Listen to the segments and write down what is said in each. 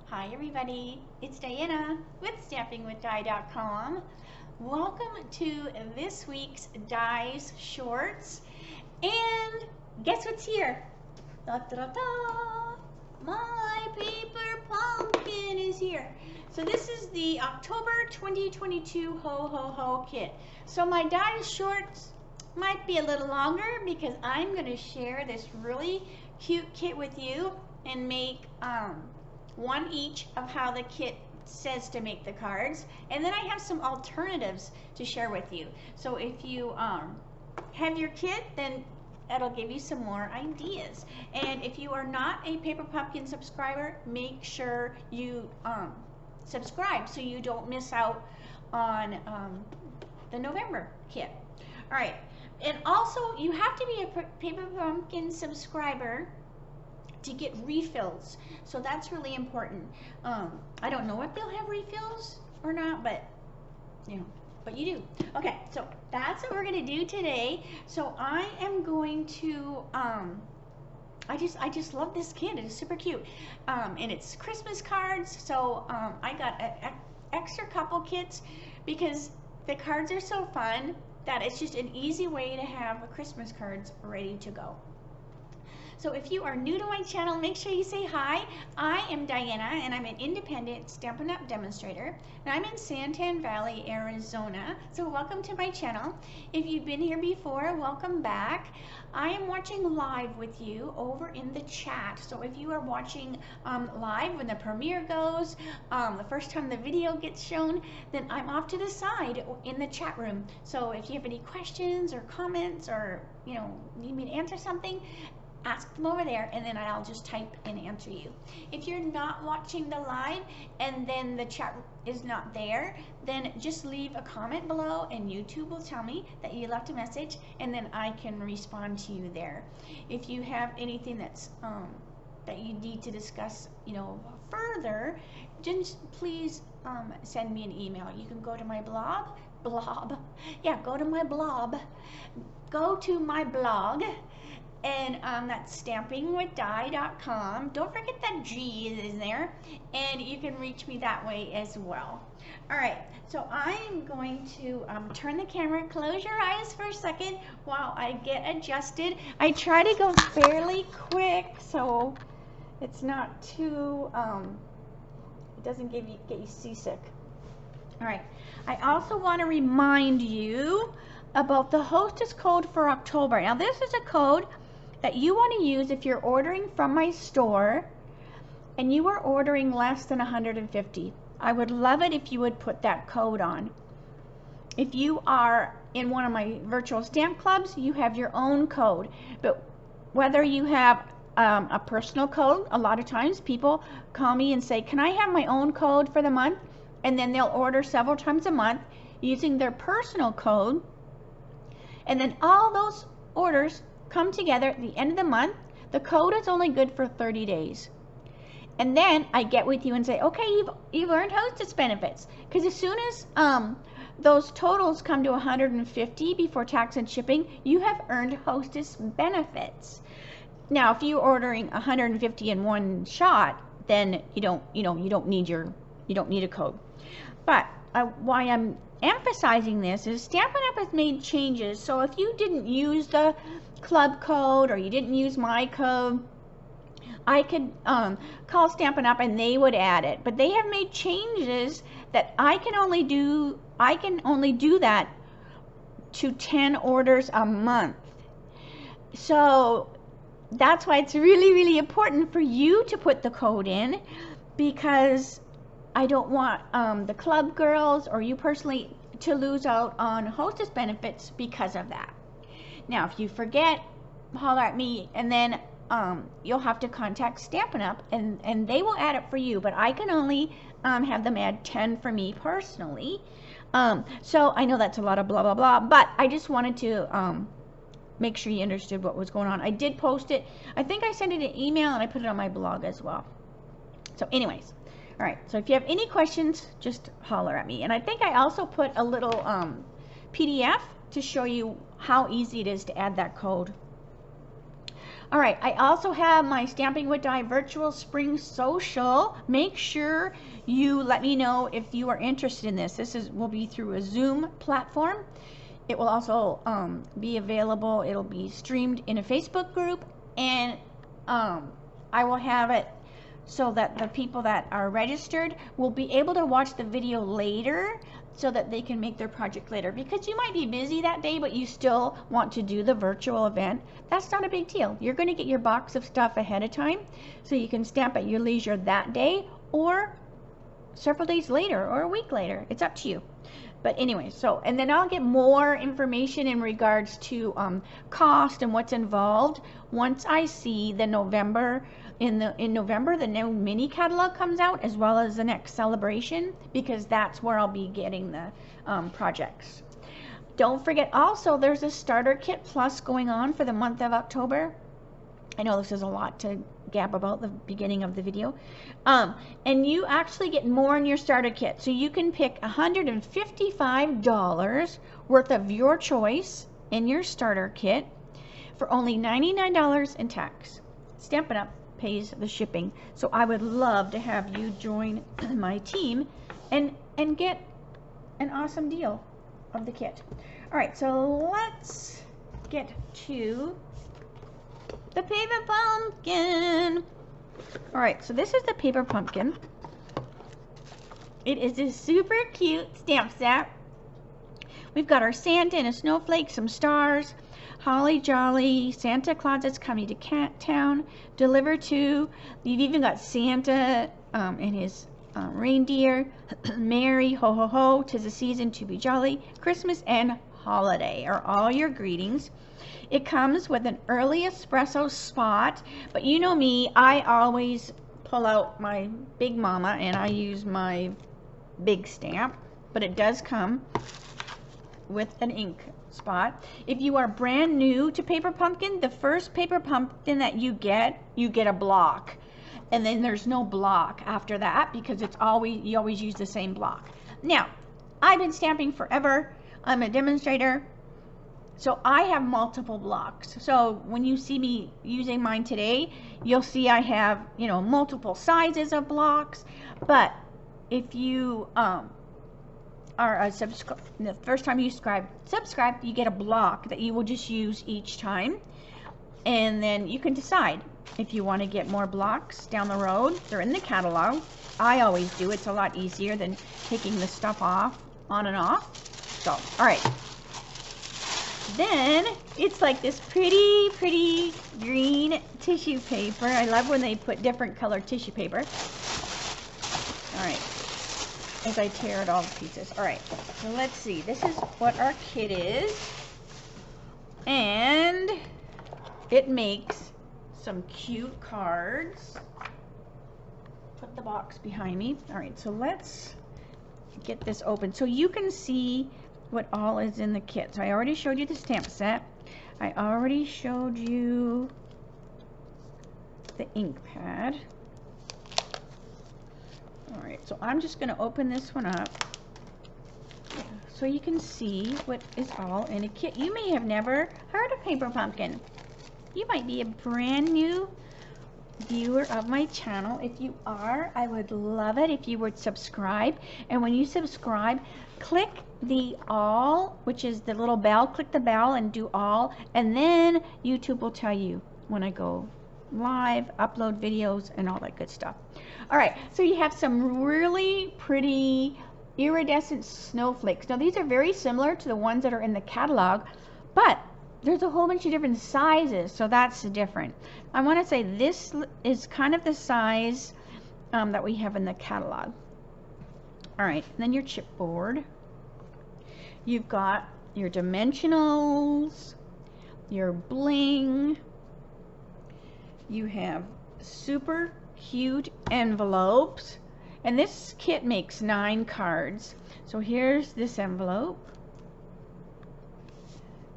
Hi everybody, it's Diana with StampingWithDie.com. Welcome to this week's Dies Shorts. And guess what's here? Da, da, da, da. My paper pumpkin is here. So this is the October 2022 Ho Ho Ho kit. So my Dies Shorts might be a little longer because I'm going to share this really cute kit with you and make one each of how the kit says to make the cards, and then I have some alternatives to share with you. So if you have your kit, then that'll give you some more ideas. And if you are not a Paper Pumpkin subscriber, make sure you subscribe so you don't miss out on the November kit. All right, and also you have to be a Paper Pumpkin subscriber to get refills, so that's really important. I don't know if they'll have refills or not, but you know, but you do. Okay, so that's what we're gonna do today. So I am going to I just love this kit. It is super cute, and it's Christmas cards. So I got an extra couple kits because the cards are so fun that it's just an easy way to have Christmas cards ready to go. So if you are new to my channel, make sure you say hi. I am Diana, and I'm an independent Stampin' Up! Demonstrator, and I'm in Santan Valley, Arizona. So welcome to my channel. If you've been here before, welcome back. I am watching live with you over in the chat. So if you are watching live when the premiere goes, the first time the video gets shown, then I'm off to the side in the chat room. So if you have any questions or comments, or need me to answer something, ask them over there, and then I'll just type and answer you. If you're not watching the live and then the chat is not there, then just leave a comment below and YouTube will tell me that you left a message, and then I can respond to you there. If you have anything that's that you need to discuss further, just please send me an email. You can go to my blog, go to my blog, and that's stampingwithdie.com. Don't forget that G is there, and you can reach me that way as well. All right, so I'm going to turn the camera. Close your eyes for a second while I get adjusted. I try to go fairly quick so it's not too, it doesn't get you seasick. All right, I also want to remind you about the Hostess Code for October. Now this is a code that you want to use if you're ordering from my store and you are ordering less than 150. I would love it if you would put that code on. If you are in one of my virtual stamp clubs, you have your own code. But whether you have a personal code, a lot of times people call me and say, can I have my own code for the month? And then they'll order several times a month using their personal code. And then all those orders come together at the end of the month. The code is only good for 30 days. And then I get with you and say, okay, you've earned Hostess benefits. Because as soon as those totals come to 150 before tax and shipping, you have earned Hostess benefits. Now, if you're ordering 150 in one shot, then you don't need a code. But why I'm emphasizing this is Stampin' Up! Has made changes. So if you didn't use the club code or you didn't use my code, I could call Stampin' Up! And they would add it. But they have made changes that I can only do that to 10 orders a month. So that's why it's really, really important for you to put the code in, because I don't want the club girls or you personally to lose out on Hostess benefits because of that. Now, if you forget, holler at me, and then you'll have to contact Stampin' Up! and they will add it for you, but I can only have them add 10 for me personally. So I know that's a lot of blah, blah, blah, but I just wanted to make sure you understood what was going on. I did post it. I think I sent it an email and I put it on my blog as well. So anyways. All right, so if you have any questions, just holler at me. And I think I also put a little PDF to show you how easy it is to add that code. All right, I also have my Stamping with Die virtual spring social. Make sure you let me know if you are interested in this. This will be through a Zoom platform. It will also be available. It'll be streamed in a Facebook group, and I will have it so that the people that are registered will be able to watch the video later so that they can make their project later, because you might be busy that day but you still want to do the virtual event. That's not a big deal. You're going to get your box of stuff ahead of time so you can stamp at your leisure that day or several days later or a week later. It's up to you. But anyway, so, and then I'll get more information in regards to cost and what's involved once I see the November, in November, the new mini catalog comes out, as well as the next celebration, because that's where I'll be getting the projects. Don't forget also, there's a starter kit plus going on for the month of October. I know this is a lot to gab about the beginning of the video. And you actually get more in your starter kit. So you can pick $155 worth of your choice in your starter kit for only $99 in tax. Stampin' Up! Pays the shipping. So I would love to have you join my team and get an awesome deal of the kit. All right, so let's get to the paper pumpkin. All right, so this is the paper pumpkin. It is a super cute stamp set. We've got our Santa and a snowflake, some stars, holly jolly, Santa Claus is coming to town, deliver to. You've even got Santa and his reindeer. Merry ho ho ho, 'tis the season to be jolly. Christmas and holiday are all your greetings. It comes with an early espresso spot, but you know me, I always pull out my Big Mama and I use my big stamp, but it does come with an ink spot. If you are brand new to paper pumpkin, the first paper pumpkin that you get a block, and then there's no block after that because it's always, you always use the same block. Now, I've been stamping forever. I'm a demonstrator, so I have multiple blocks. So when you see me using mine today, you'll see I have, you know, multiple sizes of blocks. But if you are a the first time you subscribe, you get a block that you will just use each time, and then you can decide if you want to get more blocks down the road. They're in the catalog. I always do. It's a lot easier than taking the stuff off, on and off. So, all right. Then it's like this pretty green tissue paper. I love when they put different colored tissue paper. All right. As I tear it all to pieces. All right, so let's see. This is what our kit is, and it makes some cute cards. Put the box behind me. All right, so let's get this open so you can see what all is in the kit. So I already showed you the stamp set. I already showed you the ink pad. Alright, so I'm just going to open this one up so you can see what is all in a kit. You may have never heard of paper pumpkin. You might be a brand new viewer of my channel. If you are, I would love it if you would subscribe. And when you subscribe, click the all, which is the little bell. Click the bell and do all, and then YouTube will tell you when I go live, upload videos, and all that good stuff. All right, so you have some really pretty iridescent snowflakes. Now these are very similar to the ones that are in the catalog, but there's a whole bunch of different sizes, so that's different. I want to say this is kind of the size that we have in the catalog. All right, and then your chipboard. You've got your dimensionals, your bling. You have super cute envelopes, and this kit makes 9 cards. So here's this envelope,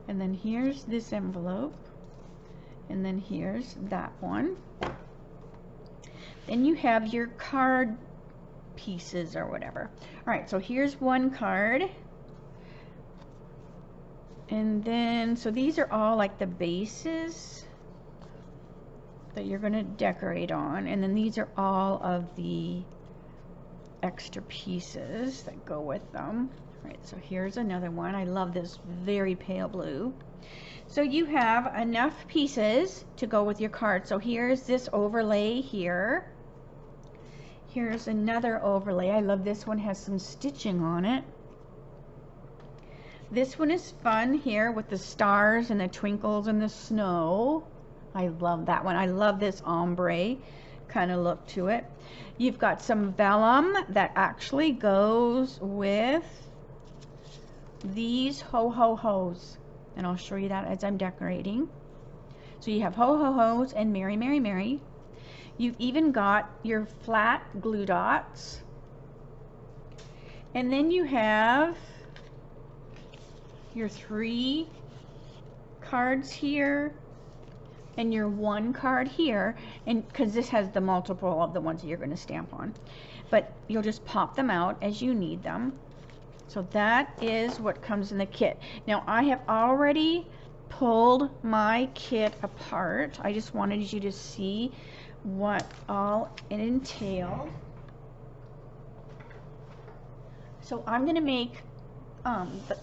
and then here's this envelope, and then here's that one. Then you have your card pieces or whatever. All right, so here's one card, and then so these are all like the bases. that you're going to decorate on, and then these are all of the extra pieces that go with them. All right, so here's another one. I love this very pale blue. So you have enough pieces to go with your card. So here's this overlay here. Here's another overlay. I love this one, has some stitching on it. This one is fun here with the stars and the twinkles and the snow. I love that one. I love this ombre kind of look to it. You've got some vellum that actually goes with these ho-ho-hos. And I'll show you that as I'm decorating. So you have ho-ho-hos and Mary, Mary, Mary. You've even got your flat glue dots. And then you have your 3 cards here and your 1 card here, and because this has the multiple of the ones that you're going to stamp on, but you'll just pop them out as you need them. So that is what comes in the kit. Now I have already pulled my kit apart. I just wanted you to see what all it entailed. So I'm going to make the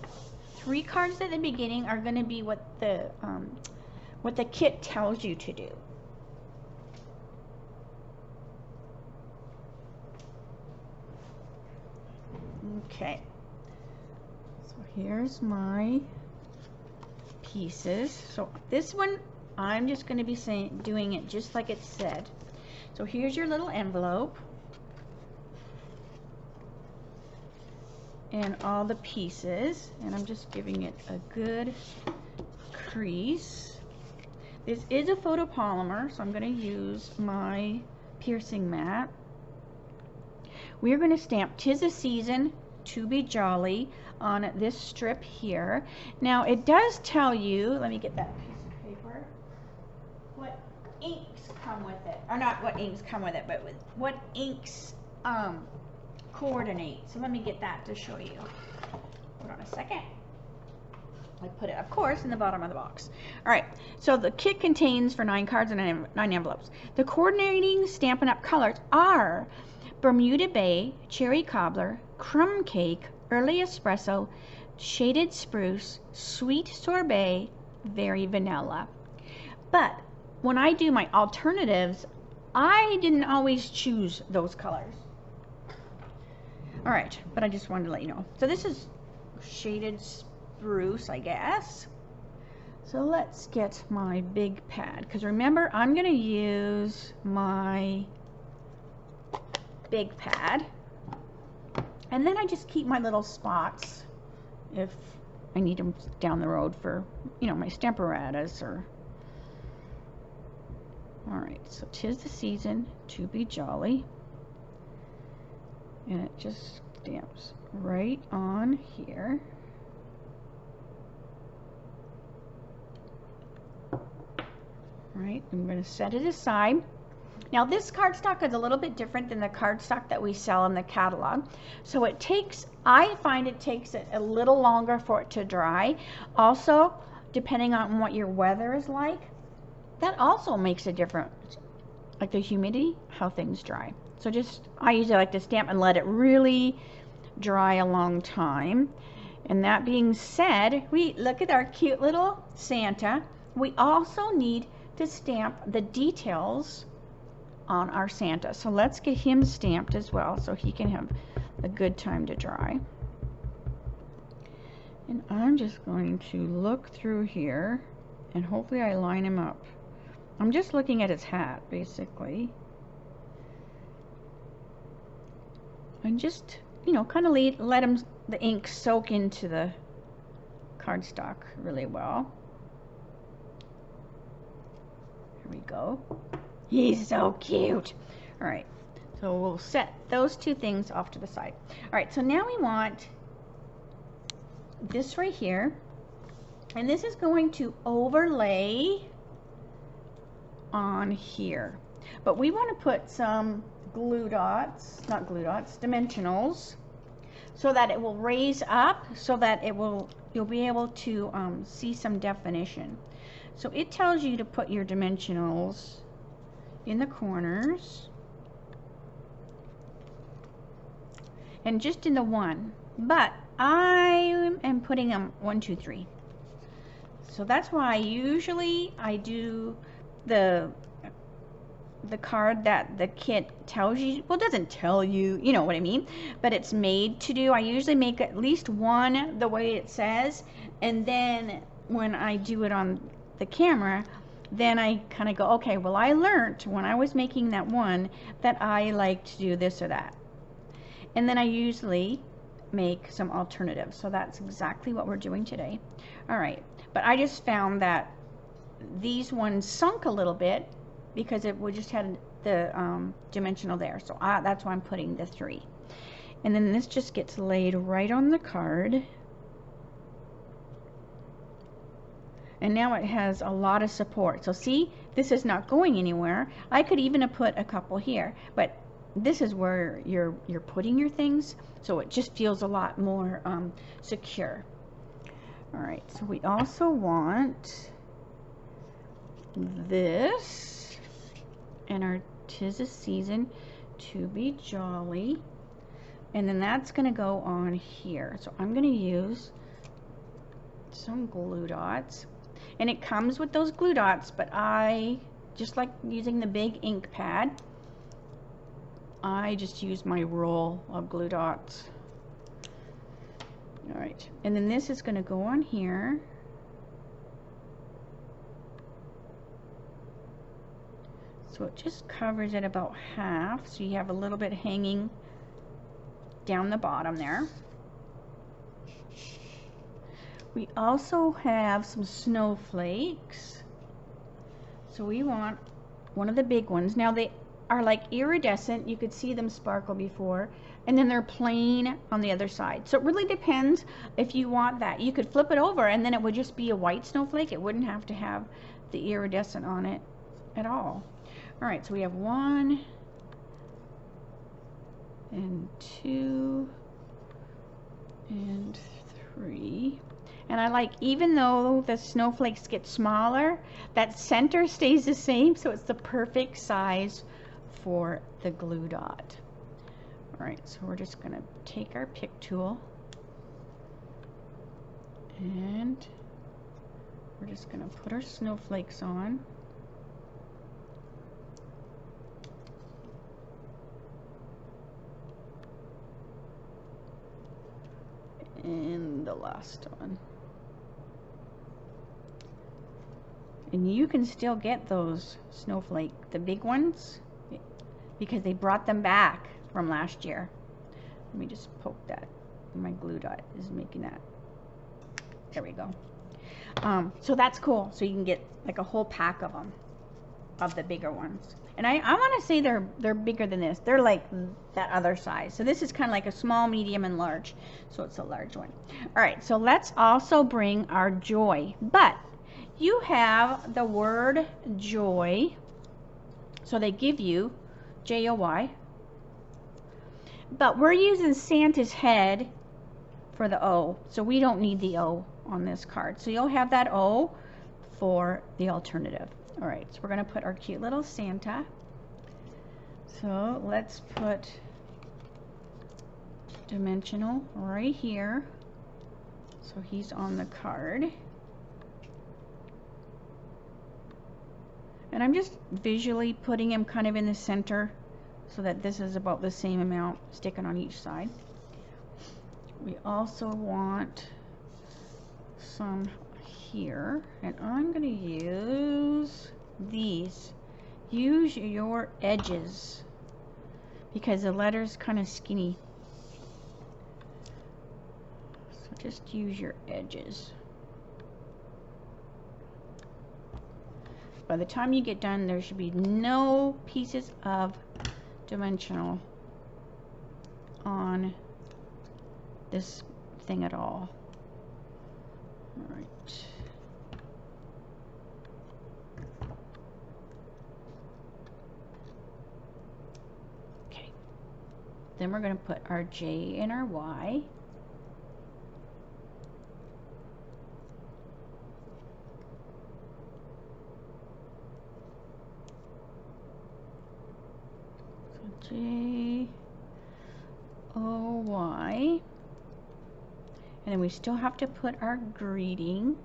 3 cards at the beginning are going to be what the kit tells you to do. Okay. So here's my pieces. So this one, I'm just going to be doing it just like it said. So here's your little envelope and all the pieces, and I'm just giving it a good crease. This is a photopolymer, so I'm going to use my piercing mat. We're going to stamp "'Tis the Season to be Jolly" on this strip here. Now it does tell you, let me get that piece of paper, what inks come with it, or not what inks come with it, but with what inks coordinate. So let me get that to show you. Hold on a second. I put it, of course, in the bottom of the box. All right, so the kit contains for 9 cards and 9 envelopes. The coordinating Stampin' Up! Colors are Bermuda Bay, Cherry Cobbler, Crumb Cake, Early Espresso, Shaded Spruce, Sweet Sorbet, Very Vanilla. But when I do my alternatives, I didn't always choose those colors. All right, but I just wanted to let you know. So this is Shaded Spruce, I guess. So let's get my big pad, because remember, I'm going to use my big pad, and then I just keep my little spots if I need them down the road for, you know, my stamparatas or. All right, so "'Tis the Season to be Jolly," and it just stamps right on here. All right, I'm going to set it aside. Now this cardstock is a little bit different than the cardstock that we sell in the catalog. So it takes, I find it takes it a little longer for it to dry. Also, depending on what your weather is like, that also makes a difference. Like the humidity, how things dry. So just, I usually like to stamp and let it really dry a long time. And that being said, we look at our cute little Santa. We also need to stamp the details on our Santa. So let's get him stamped as well so he can have a good time to dry. And I'm just going to look through here and hopefully I line him up. I'm just looking at his hat basically. And just, you know, kind of let him, the ink soak into the cardstock really well. Here we go. He's so cute. All right, so we'll set those 2 things off to the side. All right, so now we want this right here, and this is going to overlay on here. But we want to put some glue dots, not glue dots, dimensionals, so that it will raise up, so that it will, you'll be able to see some definition. So it tells you to put your dimensionals in the corners. And just in the one. But I am putting them 1, 2, 3. So that's why usually I do the card that the kit tells you, well, it doesn't tell you, you know what I mean, but it's made to do. I usually make at least one the way it says, and then when I do it on the camera, then I kind of go, okay, well, I learned when I was making that one that I like to do this or that. And then I usually make some alternatives. So that's exactly what we're doing today. All right, but I just found that these ones sunk a little bit because it just had the dimensional there. So that's why I'm putting the 3. And then this just gets laid right on the card. And now it has a lot of support. So see, this is not going anywhere. I could even have put a couple here, but this is where you're putting your things, so it just feels a lot more secure. All right, so we also want this and our 'Tis a Season to Be Jolly, and then that's going to go on here. So I'm going to use some glue dots, and it comes with those glue dots, but I just like using the big ink pad. I just use my roll of glue dots. All right, and then this is going to go on here. So it just covers it about half, so you have a little bit hanging down the bottom there. We also have some snowflakes. So we want one of the big ones. Now they are like iridescent, you could see them sparkle before, and then they're plain on the other side. So it really depends if you want that. You could flip it over and then it would just be a white snowflake. It wouldn't have to have the iridescent on it at all. All right, so we have 1 and 2 and 3. And I like, even though the snowflakes get smaller, that center stays the same, so it's the perfect size for the glue dot. All right, so we're just gonna take our pick tool and we're just gonna put our snowflakes on. And the last one. And you can still get those snowflake, the big ones, because they brought them back from last year. Let me just poke that. My glue dot is making that. There we go. So that's cool. So you can get like a whole pack of them, of the bigger ones. And I want to say they're bigger than this. They're like that other size. So this is kind of like a small, medium, and large. So it's a large one. All right, so let's also bring our joy. But you have the word joy. So they give you J-O-Y. But we're using Santa's head for the O. So we don't need the O on this card. So you'll have that O for the alternative. All right, so we're going to put our cute little Santa. So let's put dimensional right here. So he's on the card. And I'm just visually putting him kind of in the center so that this is about the same amount sticking on each side. We also want some here, and I'm going to use these. Use your edges because the letter's kind of skinny. So just use your edges. By the time you get done, there should be no pieces of dimensional on this thing at all. All right. Okay. Then we're going to put our J and our Y. J-O-Y. And then we still have to put our greeting.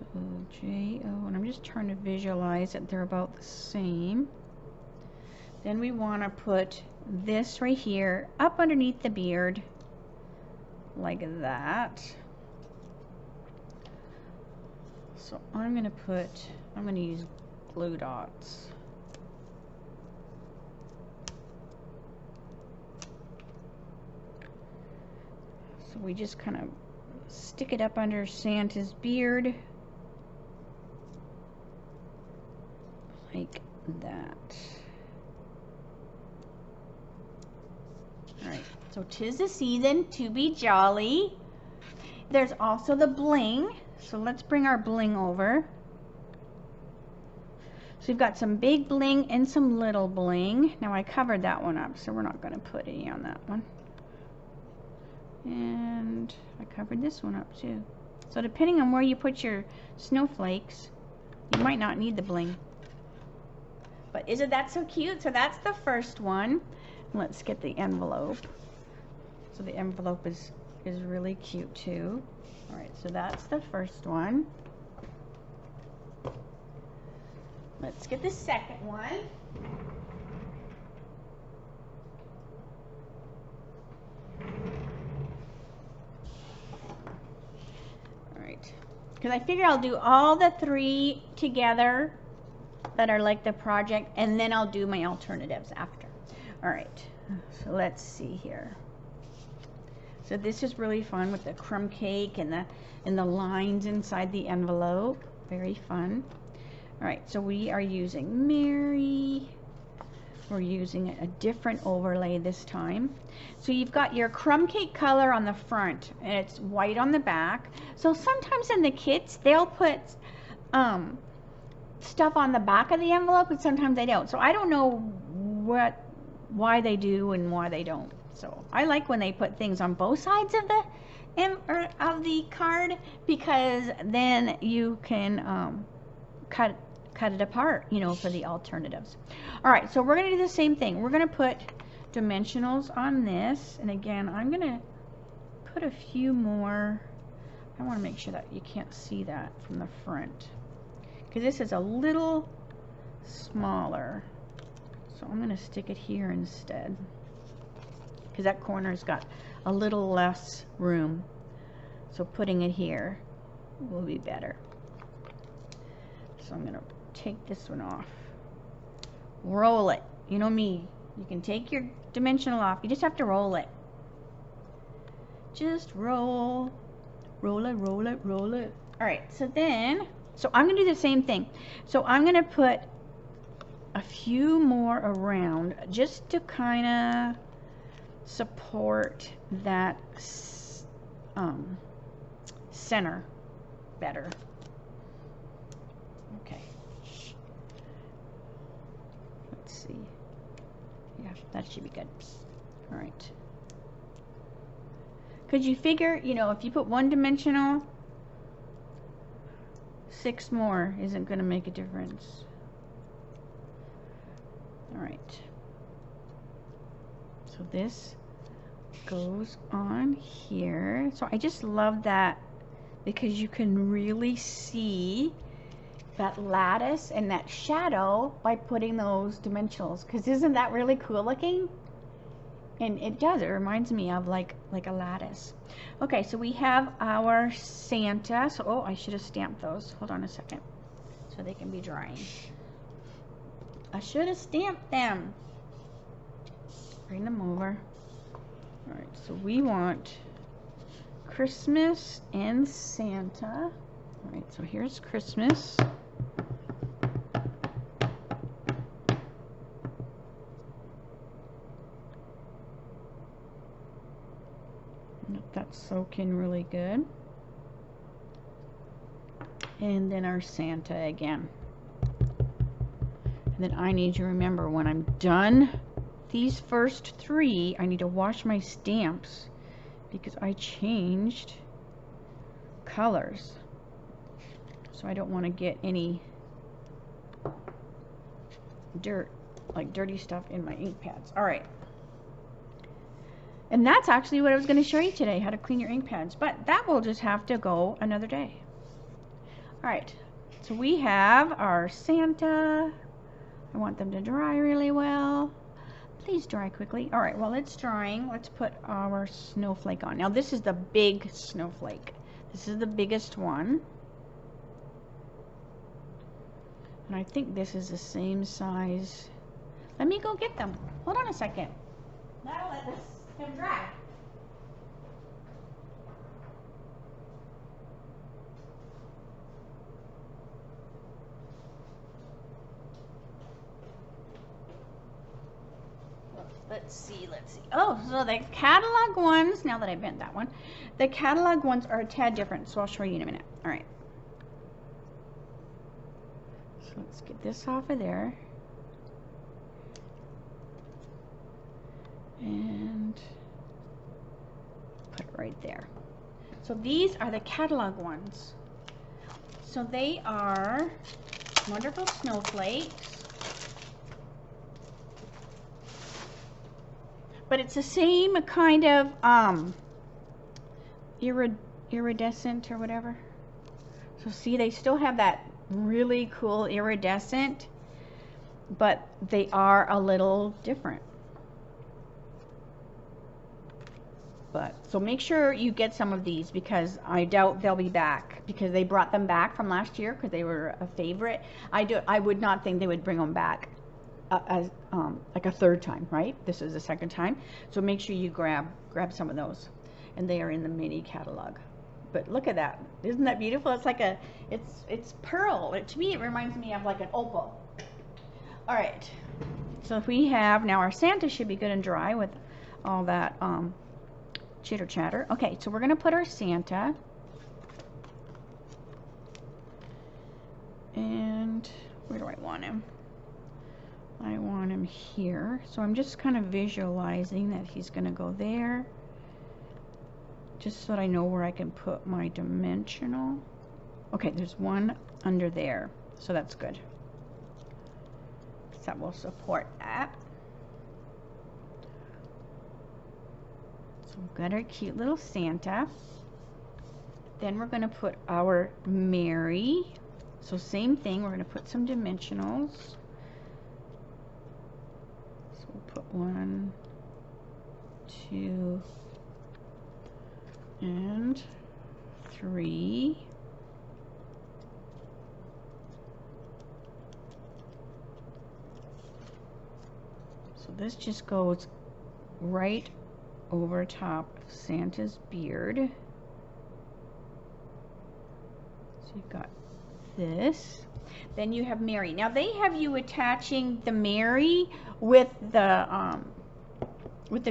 So J-O, and I'm just trying to visualize that they're about the same. Then we want to put this right here up underneath the beard, like that. So I'm going to use glue dots. So we just kind of stick it up under Santa's beard, like that. Alright, so 'tis the season to be jolly. There's also the bling. So let's bring our bling over. So we've got some big bling and some little bling. Now I covered that one up, so we're not going to put any on that one. And I covered this one up too. So depending on where you put your snowflakes, you might not need the bling. But isn't that so cute? So that's the first one. Let's get the envelope. So the envelope is really cute too. All right, so that's the first one. Let's get the second one. All right, because I figure I'll do all the three together that are like the project, and then I'll do my alternatives after. All right, so let's see here. So this is really fun with the crumb cake and the lines inside the envelope. Very fun. All right, so we are using Mary. We're using a different overlay this time. So you've got your crumb cake color on the front, and it's white on the back. So sometimes in the kits, they'll put stuff on the back of the envelope, and sometimes they don't. So I don't know why they do and why they don't. So I like when they put things on both sides of the card, because then you can cut it apart, you know, for the alternatives. All right, so we're going to do the same thing. We're going to put dimensionals on this, and again, I'm going to put a few more. I want to make sure that you can't see that from the front, because this is a little smaller. So I'm going to stick it here instead, because that corner's got a little less room. So putting it here will be better. So I'm going to take this one off. Roll it. You know me. You can take your dimensional off. You just have to roll it. Just roll. Roll it, roll it, roll it. Alright, so I'm going to do the same thing. So I'm going to put a few more around just to kind of support that center better. Okay. Let's see. Yeah, that should be good. All right. Because you figure, you know, if you put one dimensional, 6 more isn't going to make a difference. All right. So this goes on here. So I just love that, because you can really see that lattice and that shadow by putting those dimensionals. Because isn't that really cool looking? And it does. It reminds me of like a lattice. Okay, so we have our Santa. So, oh, I should have stamped those. Hold on a second, so they can be drying. I should have stamped them. Bring them over. All right, so we want Christmas and Santa. All right, so here's Christmas. Let that soak in really good. And then our Santa again. And then I need to remember, when I'm done these first 3, I need to wash my stamps, because I changed colors. So I don't want to get any dirt, like dirty stuff in my ink pads. All right. And that's actually what I was going to show you today, how to clean your ink pads. But that will just have to go another day. All right. So we have our Santa. I want them to dry really well. Please dry quickly. All right, while it's drying, let's put our snowflake on. Now this is the big snowflake. This is the biggest one. And I think this is the same size. Let me go get them. Hold on a second. Now let them dry. Let's see. Oh, so the catalog ones, now that I bent that one, the catalog ones are a tad different, so I'll show you in a minute. All right. So let's get this off of there. And put it right there. So these are the catalog ones. So they are wonderful snowflakes. But it's the same kind of iridescent or whatever. So see, they still have that really cool iridescent, but they are a little different. But so make sure you get some of these, because I doubt they'll be back, because they brought them back from last year because they were a favorite. I would not think they would bring them back as like a third time, right? This is the second time, so make sure you grab some of those, and they are in the mini catalog. But look at that, isn't that beautiful? It's like it's pearl. To me it reminds me of like an opal. All right, so if we have now, our Santa should be good and dry with all that chitter chatter. Okay, so we're gonna put our Santa, and where do I want him? I want him here. So I'm just kind of visualizing that he's going to go there, just so that I know where I can put my dimensional. Okay, there's one under there, so that's good. That will support that. So we've got our cute little Santa. Then we're going to put our Mary. So same thing, we're going to put some dimensionals. Put 1, 2, and 3. So this just goes right over top of Santa's beard. So you've got this. Then you have Mary. Now they have you attaching the Mary with the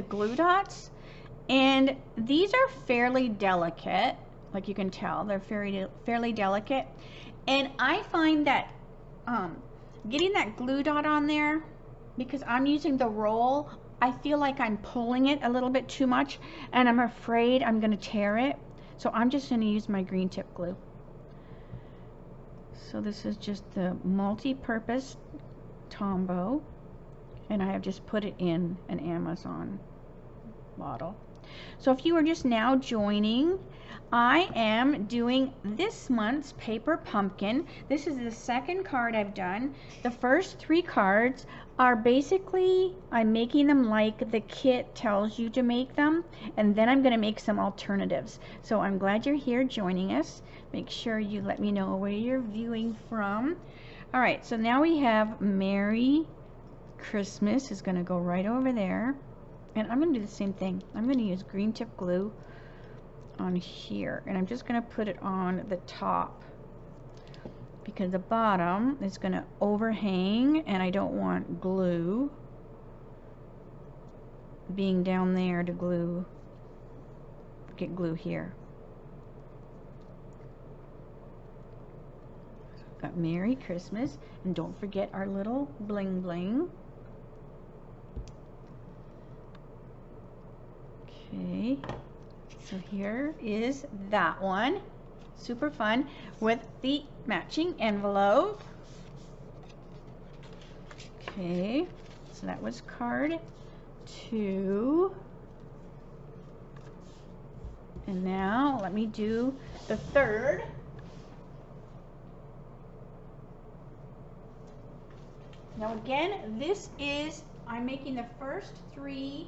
glue dots, and these are fairly delicate, like you can tell they're fairly delicate, and I find that getting that glue dot on there, because I'm using the roll, I feel like I'm pulling it a little bit too much, and I'm afraid I'm going to tear it, so I'm just going to use my green tip glue. So this is just the multi-purpose Tombow, and I have just put it in an Amazon bottle. So if you are just now joining, I am doing this month's paper pumpkin. This is the second card I've done. The first 3 cards are basically, I'm making them like the kit tells you to make them, and then I'm going to make some alternatives. So I'm glad you're here joining us. Make sure you let me know where you're viewing from. All right, so now we have Merry Christmas is going to go right over there, and I'm going to do the same thing. I'm going to use green tip glue on here, and I'm just going to put it on the top, because the bottom is going to overhang, and I don't want glue being down there to get glue here. Got Merry Christmas, and don't forget our little bling bling. Okay, so here is that one. Super fun with the matching envelope. Okay, so that was card 2. And now let me do the 3rd. Now again, this is, I'm making the first 3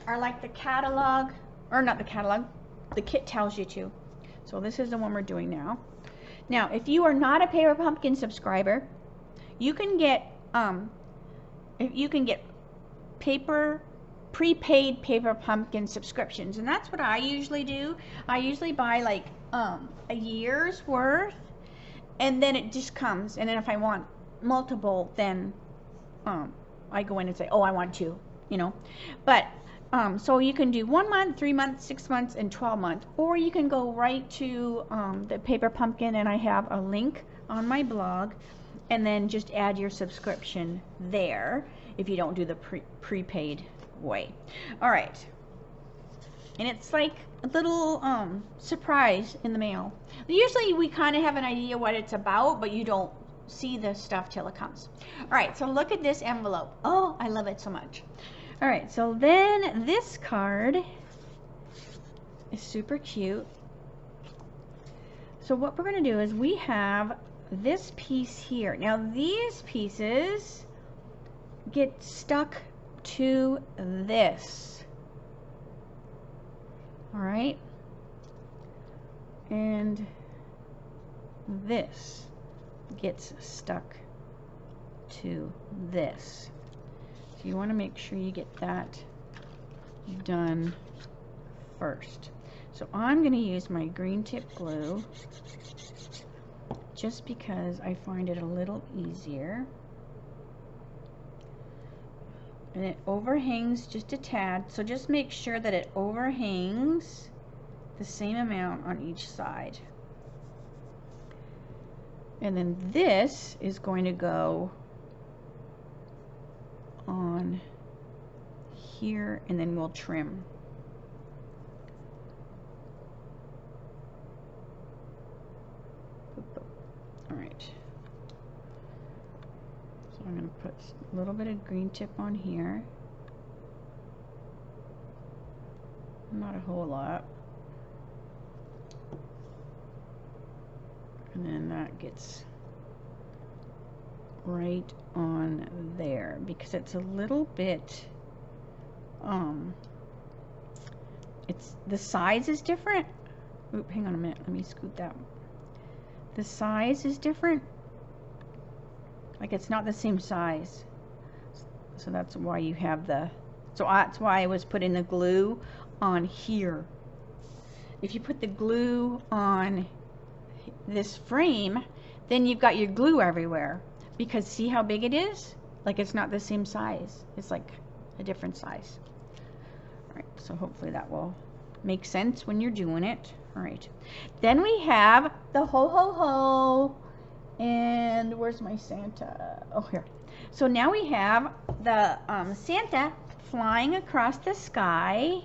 are like the catalog, or not the catalog, the kit tells you to. So this is the one we're doing now. Now, if you are not a Paper Pumpkin subscriber, you can get prepaid Paper Pumpkin subscriptions, and that's what I usually do. I usually buy like a year's worth, and then it just comes. And then if I want multiple, then I go in and say, oh, I want 2, you know. But so you can do 1 month, 3 months, 6 months, and 12 months, or you can go right to the Paper Pumpkin, and I have a link on my blog, and then just add your subscription there if you don't do the prepaid way. All right, and it's like a little surprise in the mail. Usually we kind of have an idea what it's about, but you don't see the stuff till it comes. All right, so look at this envelope. Oh, I love it so much. All right, so then this card is super cute. So what we're going to do is we have this piece here. Now these pieces get stuck to this. All right, and this gets stuck to this. So you want to make sure you get that done first. So I'm going to use my green tip glue just because I find it a little easier. And it overhangs just a tad, so just make sure that it overhangs the same amount on each side. And then this is going to go on here, and then we'll trim. All right. So I'm going to put a little bit of green tip on here. Not a whole lot. And then that gets right on there because it's a little bit it's the size is different. Oop, hang on a minute, let me scoot that. The size is different, like it's not the same size, so that's why you have the, so that's why I was putting the glue on here. If you put the glue on this frame, then you've got your glue everywhere, because see how big it is? Like it's not the same size, it's like a different size. All right, so hopefully that will make sense when you're doing it. All right, then we have the ho ho ho, and where's my Santa? Oh, here. So now we have the Santa flying across the sky.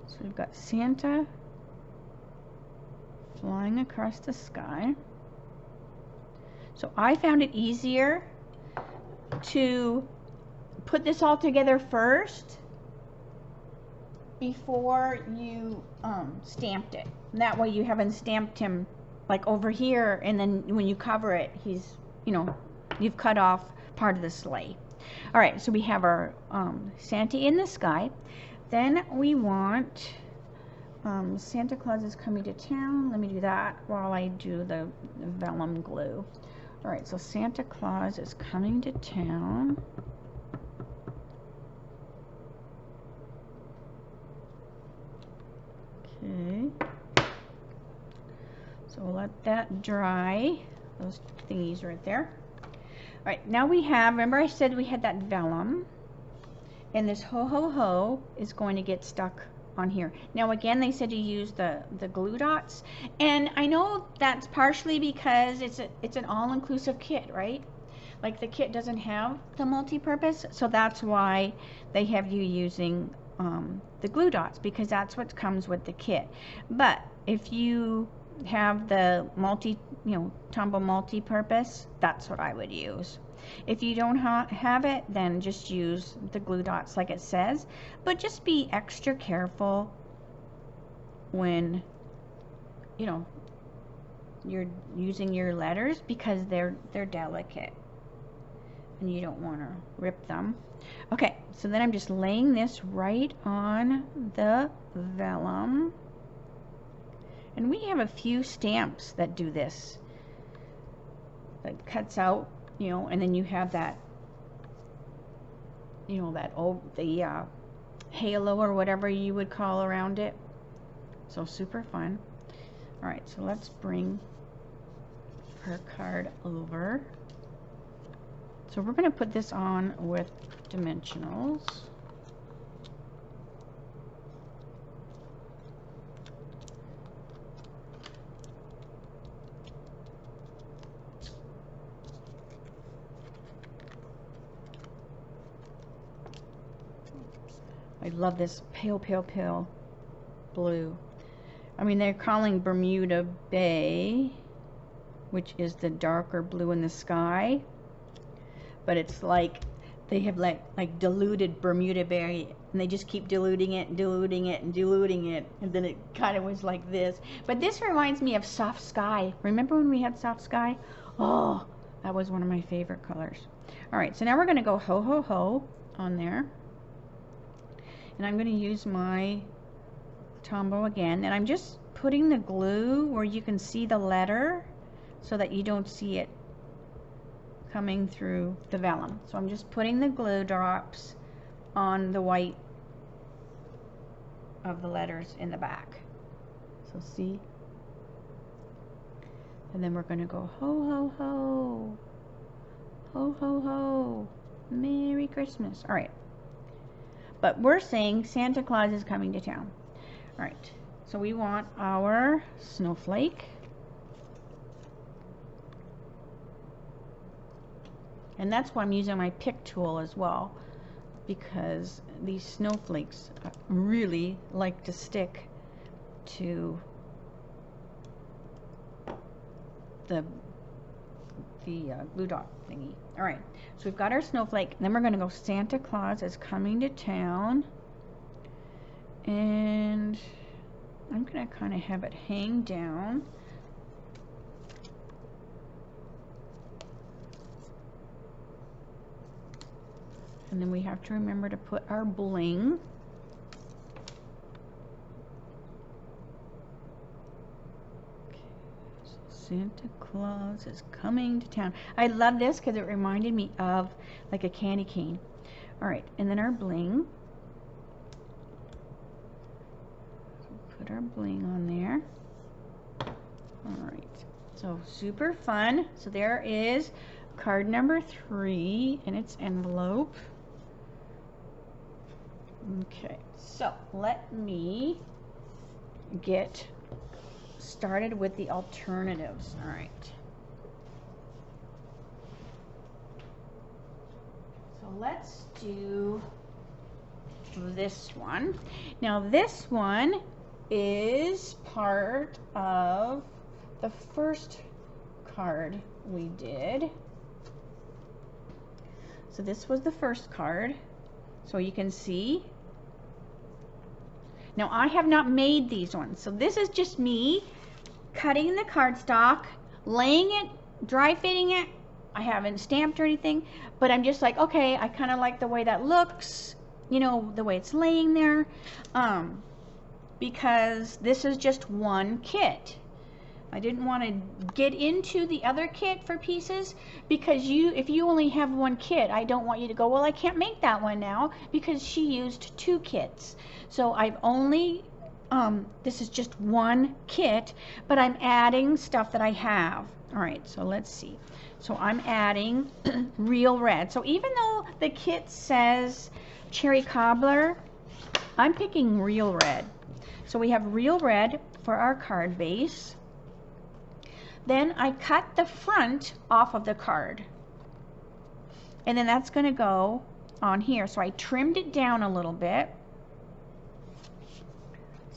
So we've got Santa flying across the sky. So I found it easier to put this all together first before you stamped it. And that way you haven't stamped him like over here, and then when you cover it, he's, you know, you've cut off part of the sleigh. All right, so we have our Santa in the sky. Then we want Santa Claus is coming to town. Let me do that while I do the vellum glue. All right, so Santa Claus is coming to town. Okay. So we'll let that dry, those thingies right there. All right, now we have, remember I said we had that vellum, and this ho ho ho is going to get stuck on here. Now again, they said to use the glue dots, and I know that's partially because it's an all-inclusive kit, right? Like the kit doesn't have the multi-purpose, so that's why they have you using the glue dots, because that's what comes with the kit. But if you have the Tombow multi-purpose, that's what I would use. If you don't have it, then just use the glue dots like it says, but just be extra careful when you're using your letters, because they're delicate and you don't want to rip them. Okay, so then I'm just laying this right on the vellum, and we have a few stamps that do this, that cuts out, and then you have that, the halo or whatever you would call around it. So super fun. All right, so let's bring our card over. So we're going to put this on with dimensionals. I love this pale, pale, pale blue. I mean, they're calling Bermuda Bay, which is the darker blue in the sky, but it's like they have like diluted Bermuda Bay, and they just keep diluting it and diluting it and diluting it, and then it kind of was like this. But this reminds me of Soft Sky. Remember when we had Soft Sky? Oh, that was one of my favorite colors. All right, so now we're going to go ho ho ho on there, and I'm going to use my Tombow again, and I'm just putting the glue where you can see the letter so that you don't see it coming through the vellum. So I'm just putting the glue drops on the white of the letters in the back. So see? And then we're going to go ho ho ho, ho ho ho, Merry Christmas. All right. But we're saying Santa Claus is coming to town. All right, so we want our snowflake. And that's why I'm using my pick tool as well, because these snowflakes really like to stick to the glue dot thingy. All right, so we've got our snowflake. Then we're going to go Santa Claus is coming to town. And I'm going to kind of have it hang down. And then we have to remember to put our bling. Okay, so Santa Claus is coming to town. I love this because it reminded me of like a candy cane. All right, and then our bling. Put our bling on there. All right, so super fun. So there is card number 3 in its envelope. Okay, so let me get started with the alternatives. All right. So let's do this one. Now this one is part of the first card we did. So this was the first card. So you can see. Now I have not made these ones. So this is just me cutting the cardstock, laying it, dry fitting it. I haven't stamped or anything, but I'm just like, okay, I kind of like the way that looks, the way it's laying there. Because this is just one kit. I didn't want to get into the other kit for pieces, because if you only have one kit, I don't want you to go, well, I can't make that one now because she used 2 kits. So I've only, this is just one kit, but I'm adding stuff that I have. All right, so let's see. So I'm adding real red. So even though the kit says cherry cobbler, I'm picking real red. So we have real red for our card base. Then I cut the front off of the card. And then that's going to go on here. So I trimmed it down a little bit.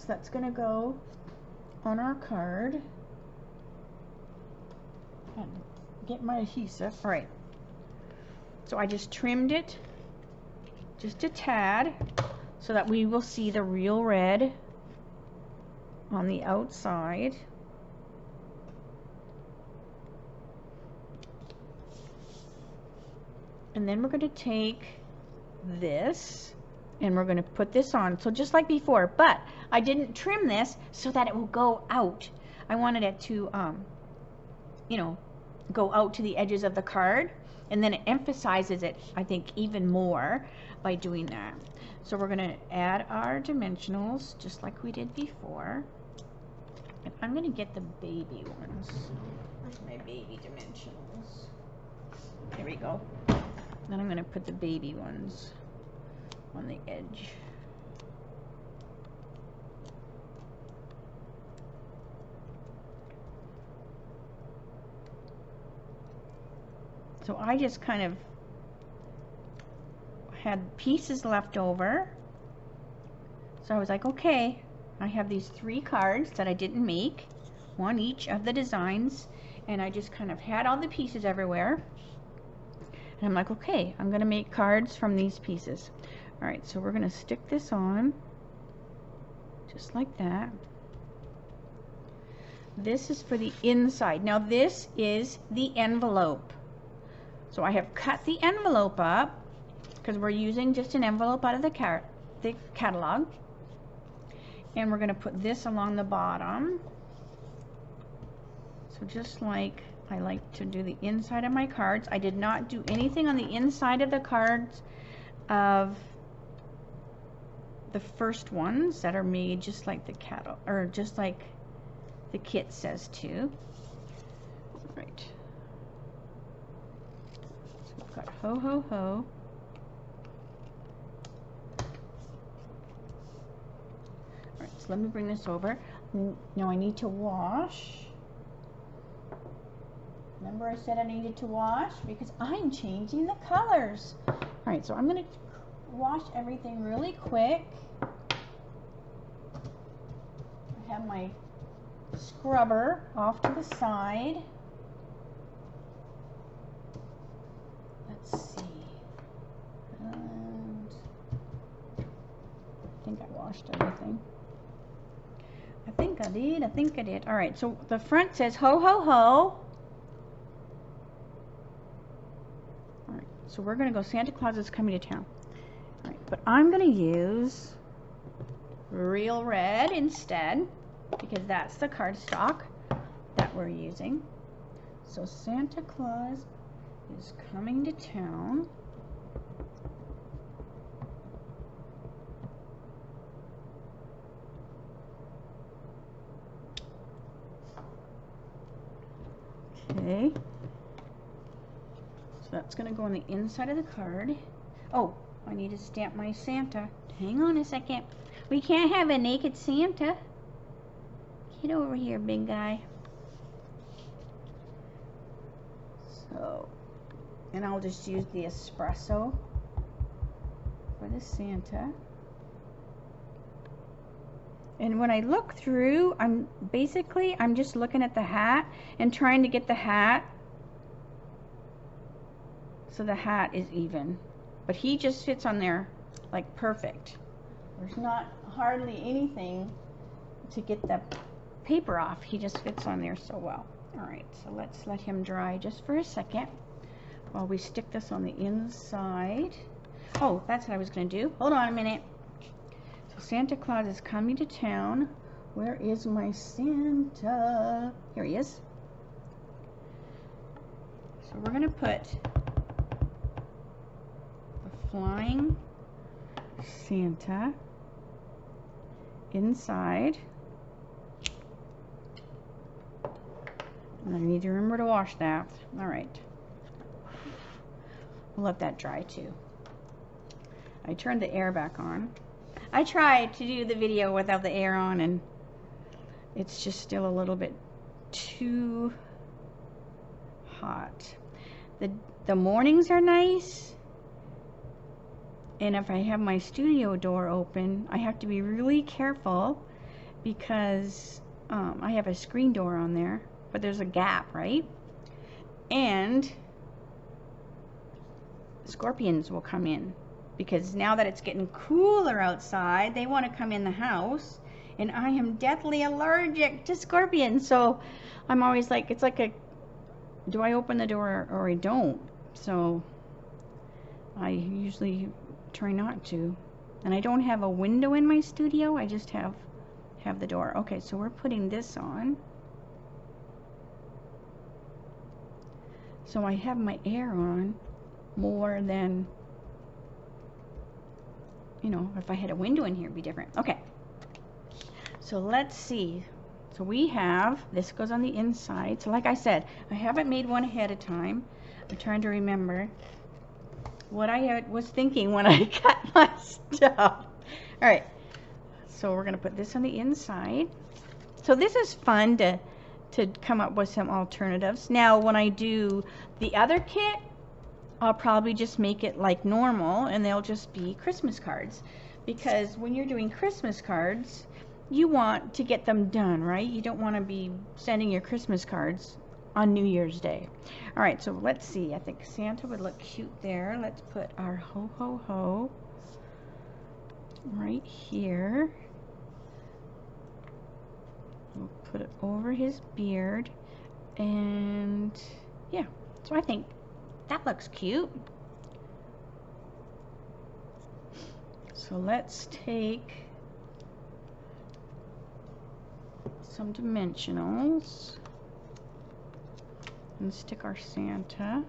that's going to go on our card. And get my adhesive. All right. So I just trimmed it just a tad so that we will see the real red on the outside. And then we're going to take this and we're going to put this on. So just like before, but I didn't trim this so that it will go out. I wanted it to, you know, go out to the edges of the card, and then it emphasizes it, I think, even more by doing that. So we're going to add our dimensionals just like we did before. And I'm going to get the baby ones. Where's my baby dimensionals? Here we go. Then I'm going to put the baby ones on the edge. So I just kind of had pieces left over. So I was like, okay, I have these 3 cards that I didn't make, one each of the designs, and I just kind of had all the pieces everywhere. And I'm like, okay, I'm going to make cards from these pieces. All right, so we're going to stick this on just like that. This is for the inside. Now this is the envelope. So I have cut the envelope up because we're using just an envelope out of the catalog. And we're going to put this along the bottom. So just like I like to do the inside of my cards. I did not do anything on the inside of the cards of the first ones that are made just like the just like the kit says to. Right. So we've got ho ho ho. Alright, so let me bring this over. Now I need to wash. Remember I said I needed to wash because I'm changing the colors. Alright, so I'm going to wash everything really quick. I have my scrubber off to the side. Let's see. And I think I washed everything. I think I did. Alright, so the front says ho ho ho. So we're going to go Santa Claus is coming to town. All right, but I'm going to use real red instead because that's the cardstock that we're using. So Santa Claus is coming to town. Okay. So that's going to go on the inside of the card. Oh, I need to stamp my Santa. Hang on a second. We can't have a naked Santa. Get over here, big guy. So, and I'll just use the espresso for the Santa. And when I look through, I'm just looking at the hat and trying to get the hat so the hat is even, but he just fits on there like perfect. There's not hardly anything to get the paper off. He just fits on there so well. All right, so let's let him dry just for a second while we stick this on the inside. Oh, that's what I was going to do. Hold on a minute. So Santa Claus is coming to town. Where is my Santa? Here he is. So we're going to put flying Santa inside, and I need to remember to wash that. All right, we'll let that dry too. I turned the air back on. I tried to do the video without the air on and it's just still a little bit too hot. The mornings are nice. And if I have my studio door open, I have to be really careful because I have a screen door on there, but there's a gap, right? And scorpions will come in because now that it's getting cooler outside, they want to come in the house, and I am deathly allergic to scorpions. So I'm always like, it's like a, do I open the door or I don't? So I usually try not to. And I don't have a window in my studio, I just have the door. Okay, so we're putting this on. So I have my air on more than, you know, if I had a window in here, it'd be different. Okay, so let's see. So we have, this goes on the inside. So like I said, I haven't made one ahead of time. I'm trying to remember what I was thinking when I cut my stuff. All right, so we're gonna put this on the inside. So this is fun to come up with some alternatives. Now when I do the other kit, I'll probably just make it like normal and they'll just be Christmas cards, because when you're doing Christmas cards, you want to get them done, right? You don't want to be sending your Christmas cards on New Year's Day. All right, so let's see. I think Santa would look cute there. Let's put our ho ho ho right here. We'll put it over his beard, and yeah, so I think that looks cute. So let's take some dimensionals and stick our Santa.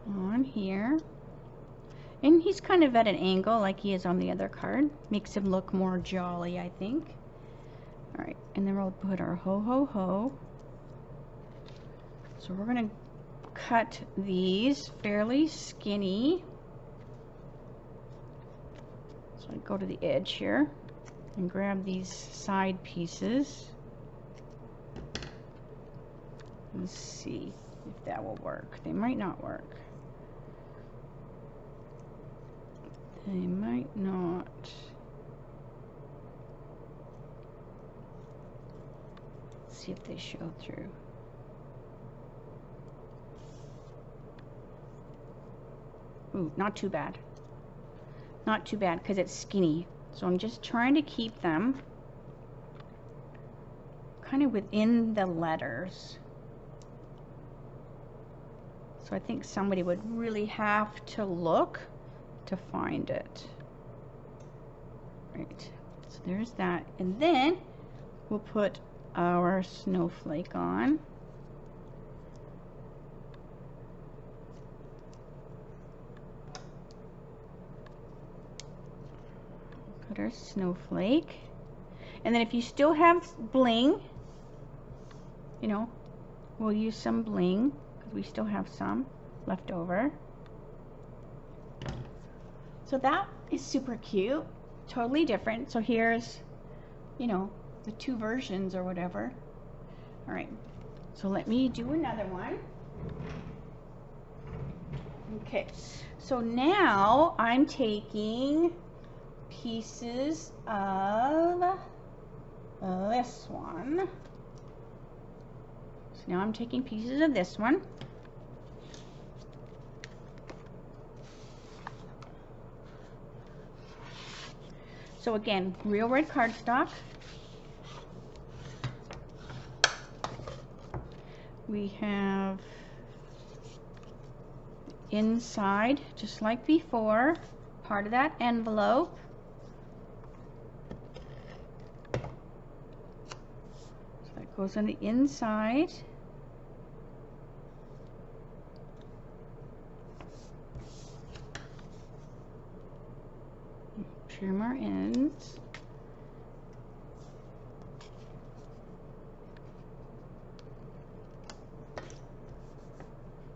On here. And he's kind of at an angle like he is on the other card. Makes him look more jolly, I think. Alright, and then we'll put our ho ho ho. So we're going to cut these fairly skinny. So I go to the edge here and grab these side pieces. Let's see if that will work. They might not work. They might not. Let's see if they show through. Ooh, not too bad. Not too bad because it's skinny. So I'm just trying to keep them kind of within the letters. So I think somebody would really have to look to find it. Right, so there's that. And then we'll put our snowflake on. Put our snowflake. And then if you still have bling, you know, we'll use some bling because we still have some left over. So that is super cute, totally different. So here's, you know, the two versions or whatever. All right, so let me do another one. Okay, so now I'm taking pieces of this one. So now I'm taking pieces of this one. So again, real red cardstock. We have inside, just like before, part of that envelope. So that goes on the inside. Trim our ends.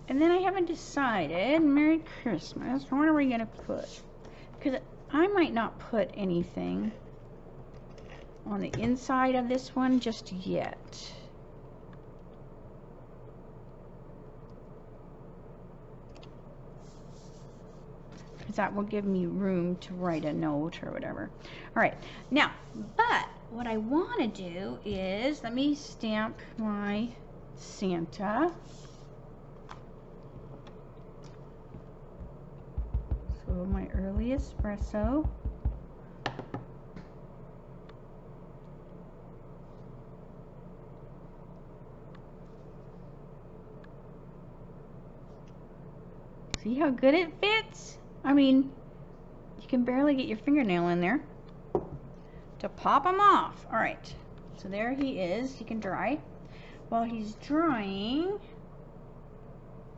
And then I haven't decided, Merry Christmas, what are we going to put? Because I might not put anything on the inside of this one just yet. because that will give me room to write a note or whatever. All right, now, but what I want to do is, let me stamp my Santa. So my early espresso. See how good it fits? I mean, you can barely get your fingernail in there to pop him off. All right, so there he is. He can dry. While he's drying,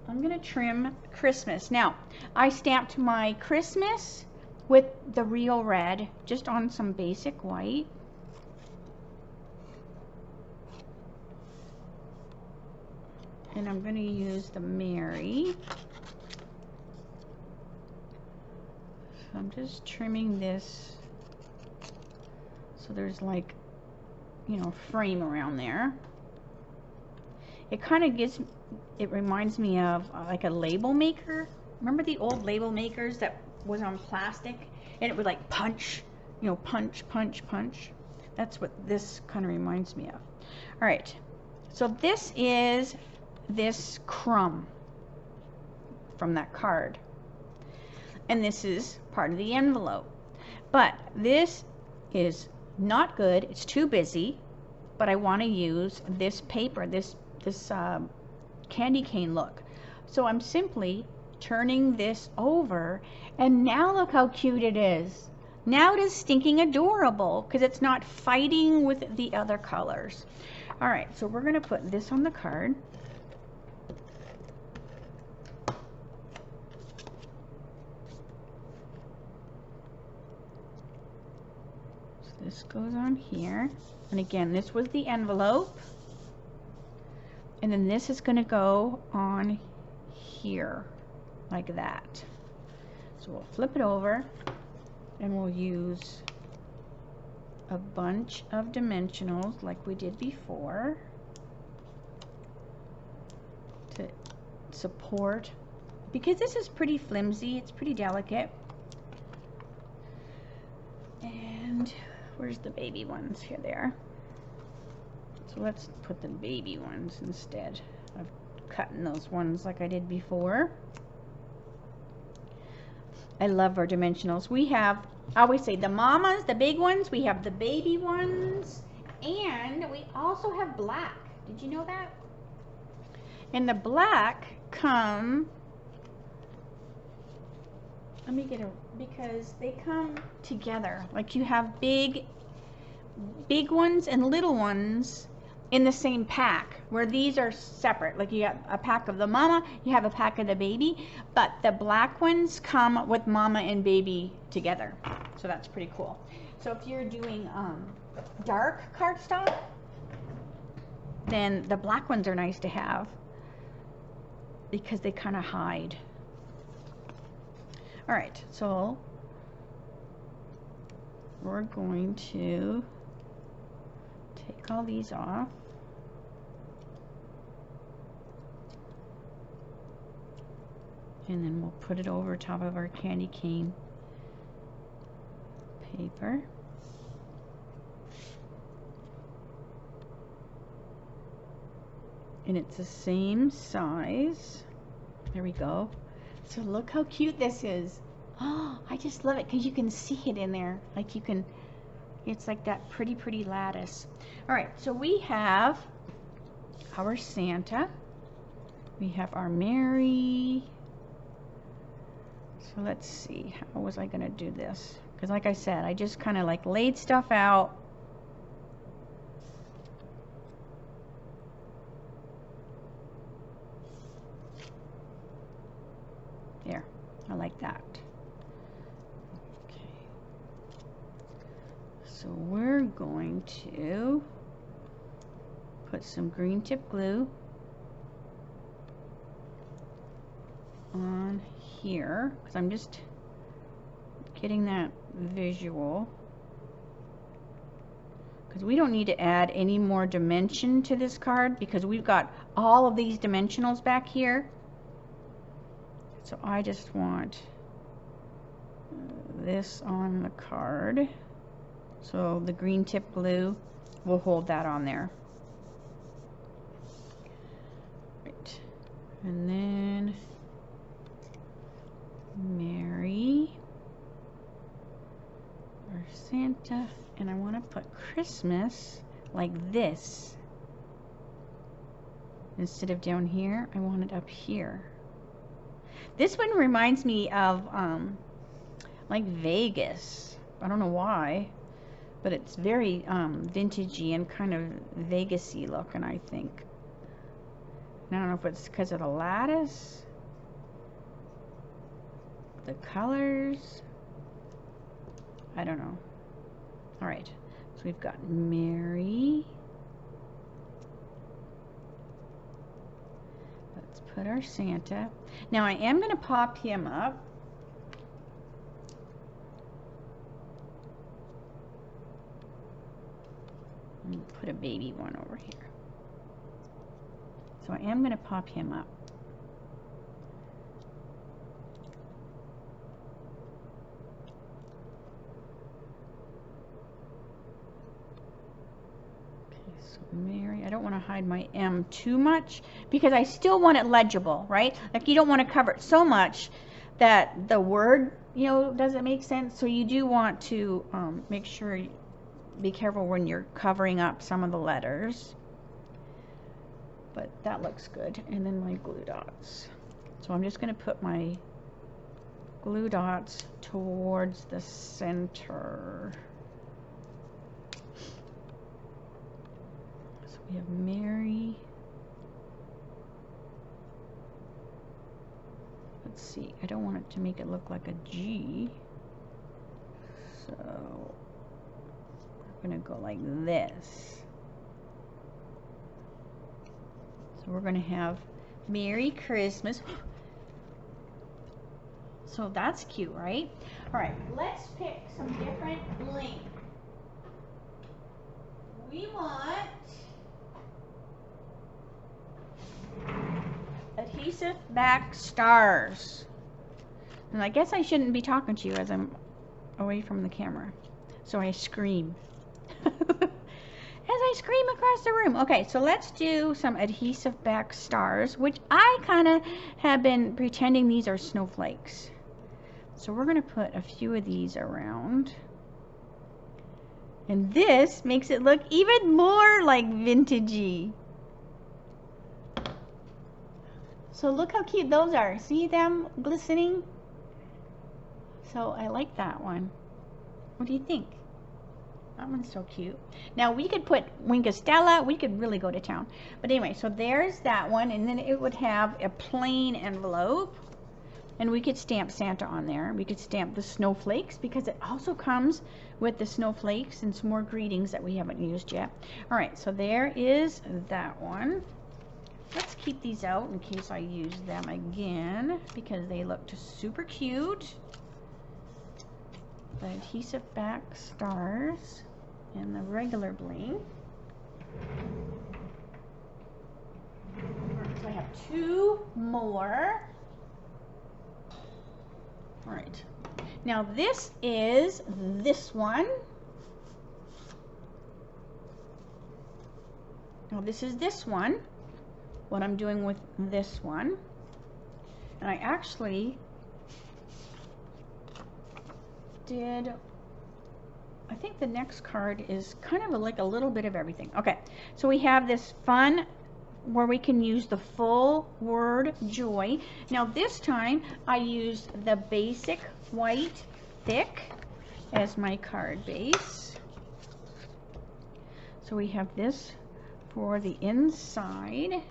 I'm gonna trim Christmas. Now, I stamped my Christmas with the real red, just on some basic white. And I'm gonna use the Mary. So I'm just trimming this so there's like, you know, frame around there. It kind of gives, it reminds me of like a label maker. Remember the old label makers that was on plastic and it would like punch, you know, punch, punch, punch. That's what this kind of reminds me of. All right, so this is this crumb from that card. And this is part of the envelope. But this is not good. It's too busy. But I want to use this paper, this candy cane look. So I'm simply turning this over, and now look how cute it is. Now it is stinking adorable because it's not fighting with the other colors. All right, so we're going to put this on the card. This goes on here, and again, this was the envelope, and then this is going to go on here like that. So we'll flip it over and we'll use a bunch of dimensionals like we did before to support, because this is pretty flimsy, it's pretty delicate. And where's the baby ones? Here they are. So let's put the baby ones instead of cutting those ones like I did before. I love our dimensionals. We have, I always say the mamas, the big ones, we have the baby ones, and we also have black. Did you know that? And the black come, let me get a, because they come together. Like you have big ones and little ones in the same pack, where these are separate. Like you have a pack of the mama, you have a pack of the baby, but the black ones come with mama and baby together. So that's pretty cool. So if you're doing dark cardstock, then the black ones are nice to have because they kind of hide. All right, so we're going to take all these off. And then we'll put it over top of our candy cane paper. And it's the same size. There we go. So look how cute this is. Oh, I just love it because you can see it in there. Like you can, it's like that pretty, pretty lattice. All right, so we have our Santa. We have our Mary. So let's see, how was I going to do this? Because like I said, I just kind of like laid stuff out. There, I like that. Okay. So we're going to put some green tip glue on here, because I'm just getting that visual, because we don't need to add any more dimension to this card because we've got all of these dimensionals back here. So I just want this on the card. So the green tip glue will hold that on there. Right. And then Mary or Santa, and I want to put Christmas like this. Instead of down here, I want it up here. This one reminds me of like Vegas. I don't know why, but it's very vintagey and kind of Vegas-y looking, I think. And I don't know if it's because of the lattice, the colors. I don't know. All right, so we've got Mary. Let's put our Santa. Now I am going to pop him up. And put a baby one over here. So I am going to pop him up. Mary, I don't want to hide my M too much because I still want it legible, right? Like you don't want to cover it so much that the word, you know, doesn't make sense. So you do want to make sure, be careful when you're covering up some of the letters. But that looks good. And then my glue dots. So I'm just going to put my glue dots towards the center. We have Mary. Let's see, I don't want it to make it look like a G. So we're going to go like this. So we're going to have Merry Christmas. So that's cute, right? All right, let's pick some different bling. We want adhesive back stars. And I guess I shouldn't be talking to you as I'm away from the camera. So I scream. As I scream across the room. Okay, so let's do some adhesive back stars, which I kind of have been pretending these are snowflakes. So we're going to put a few of these around. And this makes it look even more like vintagey. So look how cute those are. See them glistening? So I like that one. What do you think? That one's so cute. Now we could put Wink of Stella. We could really go to town. But anyway, so there's that one. And then it would have a plain envelope. And we could stamp Santa on there. We could stamp the snowflakes because it also comes with the snowflakes and some more greetings that we haven't used yet. All right, so there is that one. Let's keep these out in case I use them again because they looked super cute. The adhesive back stars and the regular bling. So I have two more. All right. Now this is this one. Now this is this one. What I'm doing with this one. And I actually did, I think the next card is kind of like a little bit of everything. Okay, so we have this fun where we can use the full word joy. Now this time I used the basic white thick as my card base. So we have this for the inside.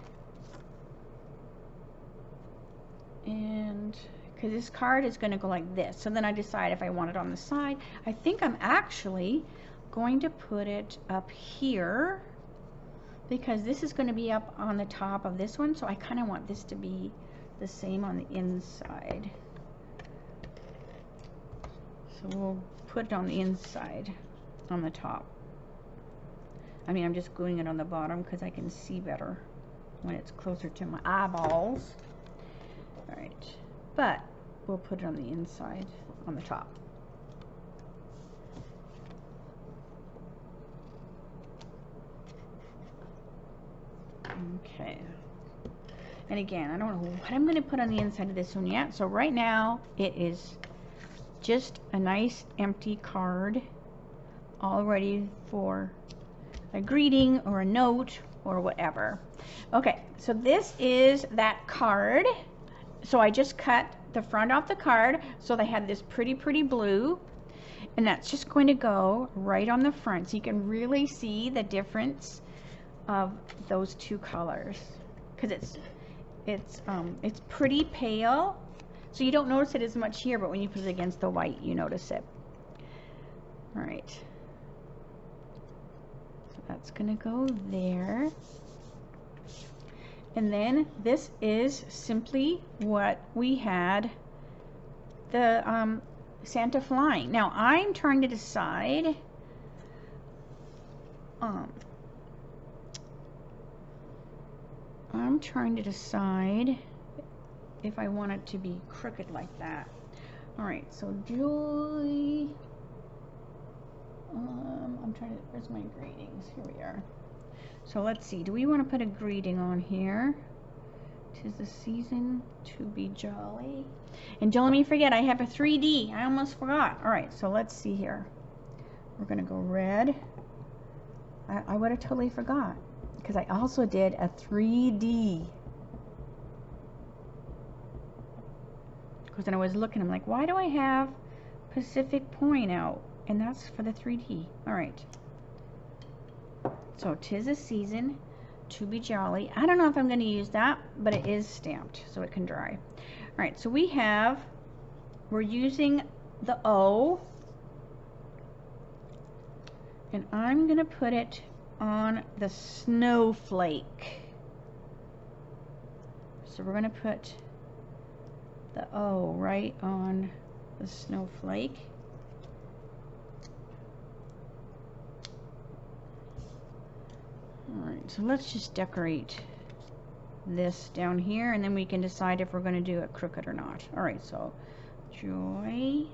And because this card is going to go like this, so then I decide if I want it on the side. I think I'm actually going to put it up here because this is going to be up on the top of this one, so I kind of want this to be the same on the inside. So we'll put it on the inside on the top. I mean, I'm just gluing it on the bottom because I can see better when it's closer to my eyeballs. All right, but we'll put it on the inside on the top. Okay. And again, I don't know what I'm going to put on the inside of this one yet. So right now it is just a nice empty card, all ready for a greeting or a note or whatever. Okay, so this is that card. So I just cut the front off the card, so they had this pretty blue, and that's just going to go right on the front, so you can really see the difference of those two colors, because it's pretty pale, so you don't notice it as much here, but when you put it against the white, you notice it. All right, so that's gonna go there. And then this is simply what we had the Santa flying. Now I'm trying to decide if I want it to be crooked like that. All right, so Julie, I'm trying to, where's my greetings? Here we are. So let's see, do we want to put a greeting on here? 'Tis the season to be jolly. And don't let me forget, I have a 3D. I almost forgot. All right, so let's see here. We're going to go red. I would have totally forgot, because I also did a 3D. Because when I was looking, I'm like, why do I have Pacific Point out? And that's for the 3D. All right. So 'tis the season to be jolly. I don't know if I'm going to use that, but it is stamped, so it can dry. All right, so we're using the O, and I'm going to put it on the snowflake. So we're going to put the O right on the snowflake. Alright, so let's just decorate this down here, and then we can decide if we're going to do it crooked or not. Alright, so Joy.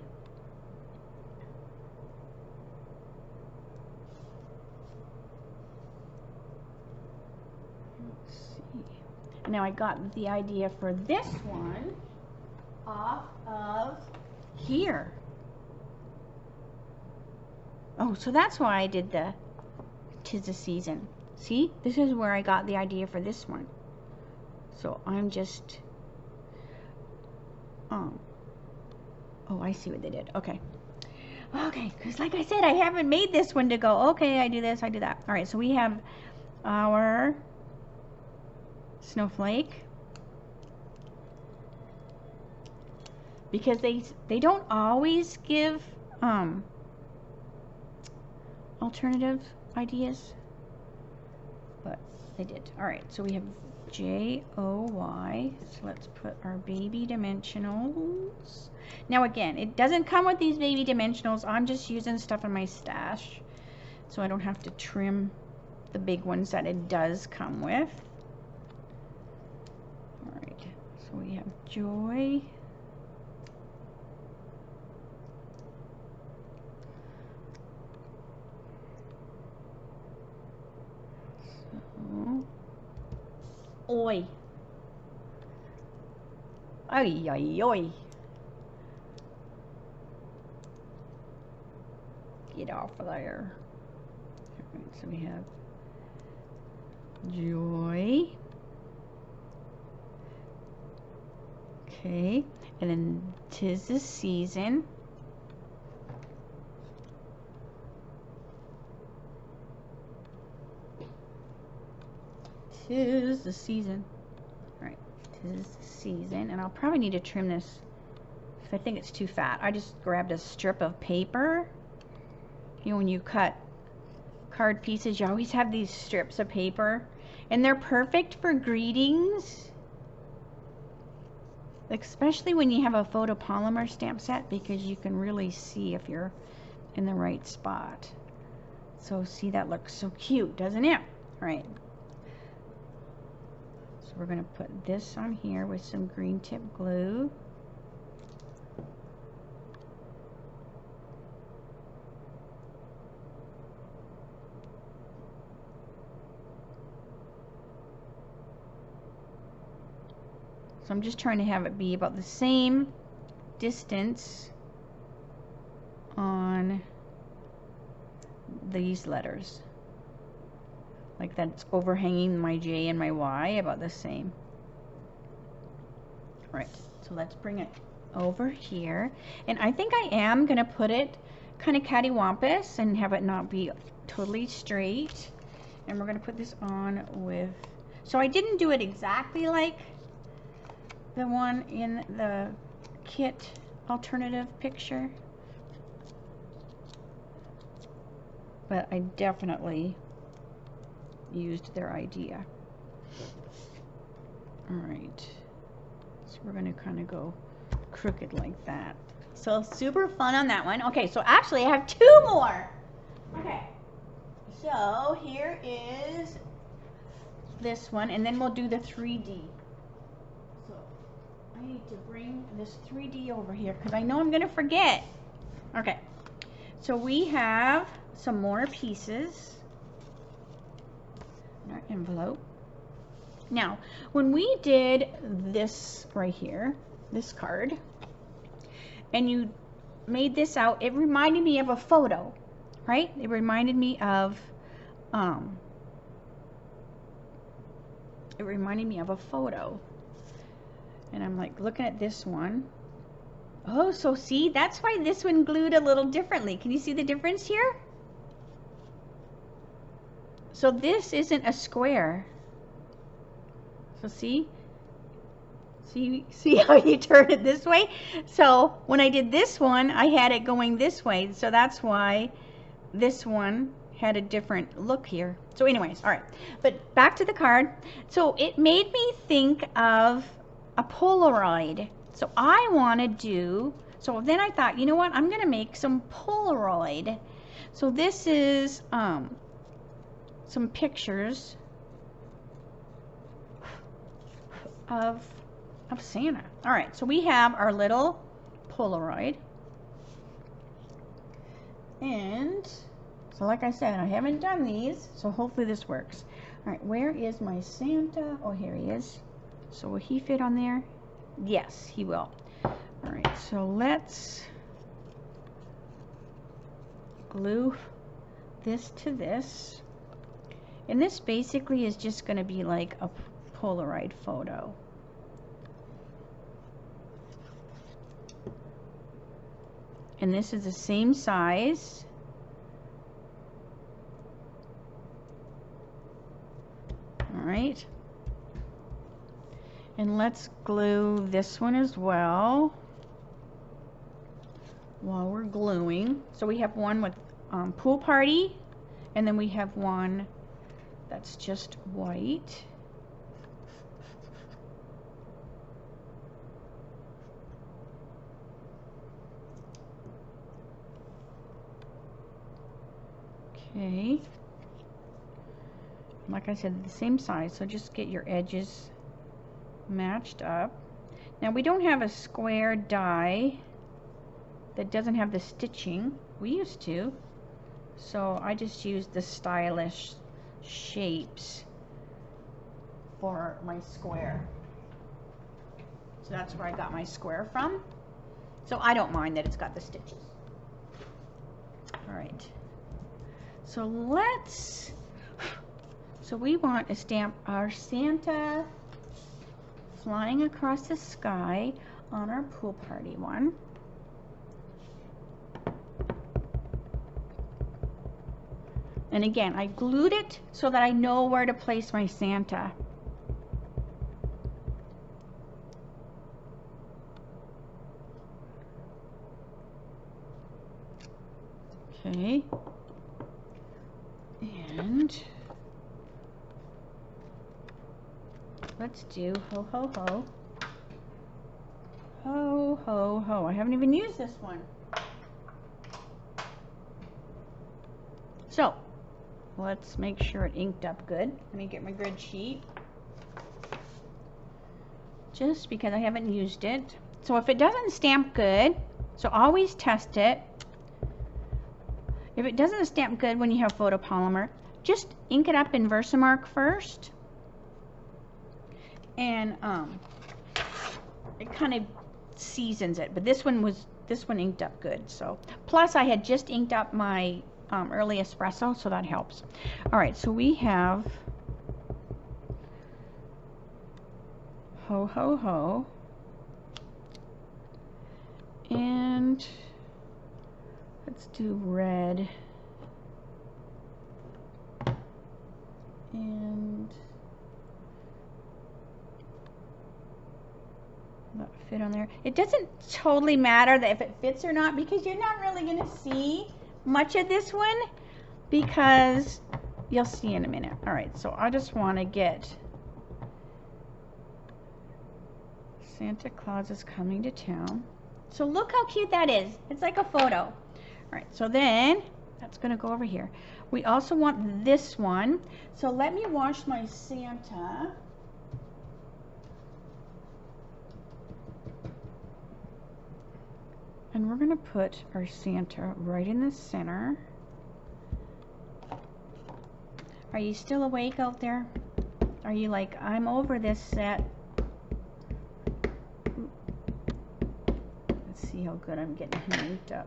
Let's see. Now I got the idea for this one off of here. Oh, so that's why I did the 'tis the season. See, this is where I got the idea for this one. So I'm just, oh, I see what they did. Okay. Okay, because like I said, I haven't made this one to go, okay, I do this, I do that. All right, so we have our snowflake. Because they don't always give alternative ideas, but they did. All right, so we have J-O-Y. So let's put our baby dimensionals. Now again, it doesn't come with these baby dimensionals. I'm just using stuff in my stash, so I don't have to trim the big ones that it does come with. All right, so we have Joy. Oi. Ay, ay, oi. Get off of there. Right, so we have Joy. Okay, and then 'tis the season. Tis the season. Alright, tis the season. And I'll probably need to trim this if I think it's too fat. I just grabbed a strip of paper. You know, when you cut card pieces, you always have these strips of paper. And they're perfect for greetings. Especially when you have a photopolymer stamp set, because you can really see if you're in the right spot. So see, that looks so cute, doesn't it? Alright. So we're going to put this on here with some green tip glue. So I'm just trying to have it be about the same distance on these letters. Like that's overhanging my J and my Y about the same. Right, so let's bring it over here. And I think I am going to put it kind of cattywampus and have it not be totally straight. And we're going to put this on with, so I didn't do it exactly like the one in the kit alternative picture, but I definitely used their idea. All right, so we're going to kind of go crooked like that. So super fun on that one. Okay, so actually I have 2 more. Okay, so here is this one, and then we'll do the 3D. So I need to bring this 3D over here because I know I'm going to forget. Okay, so we have some more pieces in our envelope. Now, when we did this right here, this card, and you made this out, it reminded me of a photo, right? It reminded me of a photo. And I'm like looking at this one. Oh, so see, that's why this one glued a little differently. Can you see the difference here? So this isn't a square. So see how you turn it this way? So when I did this one, I had it going this way. So that's why this one had a different look here. So anyways, all right. But back to the card. So it made me think of a Polaroid. So I want to do, so then I thought, you know what? I'm going to make some Polaroid. So this is some pictures of Santa. All right, so we have our little Polaroid. And so like I said, I haven't done these, so hopefully this works. All right, where is my Santa? Oh, here he is. So will he fit on there? Yes, he will. All right, so let's glue this to this. And this basically is just going to be like a Polaroid photo. And this is the same size. All right. And let's glue this one as well while we're gluing. So we have one with pool party, and then we have one that's just white. Okay, like I said, the same size, so just get your edges matched up. Now we don't have a square die that doesn't have the stitching. We used to, so I just used the stylish shapes for my square. So that's where I got my square from. So I don't mind that it's got the stitches. All right. So we want to stamp our Santa flying across the sky on our pool party one. And again, I glued it so that I know where to place my Santa. Okay. And let's do ho ho ho. Ho ho ho. I haven't even used this one. So let's make sure it inked up good. Let me get my grid sheet. Just because I haven't used it. So if it doesn't stamp good, so always test it. If it doesn't stamp good when you have photopolymer, just ink it up in Versamark first. And it kind of seasons it. But this one inked up good. So plus I had just inked up my early espresso, so that helps. All right, so we have ho ho ho, and let's do red, and that fit on there. It doesn't totally matter that if it fits or not, because you're not really going to see much of this one, because you'll see in a minute. All right, so I just want to get Santa Claus is coming to town. So look how cute that is. It's like a photo. All right, so then that's going to go over here. We also want this one. So let me wash my Santa. And we're going to put our Santa right in the center. Are you still awake out there? Are you like, I'm over this set? Let's see how good I'm getting him inked up.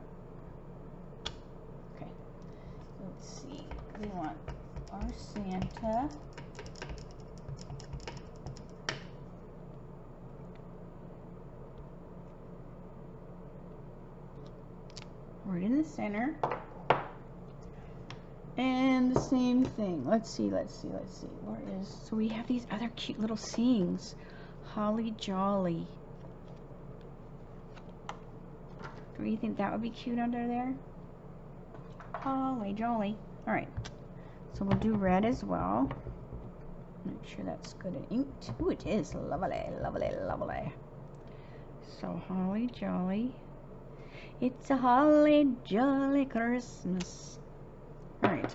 Okay, let's see. We want our Santa. Right in the center. And the same thing. Let's see. Where is, so we have these other cute little sayings. Holly jolly. Do you think that would be cute under there? Holly jolly. Alright. So we'll do red as well. Make sure that's good and inked. Ooh, it is. Lovely, lovely, lovely. So holly jolly. It's a holly jolly Christmas. Alright.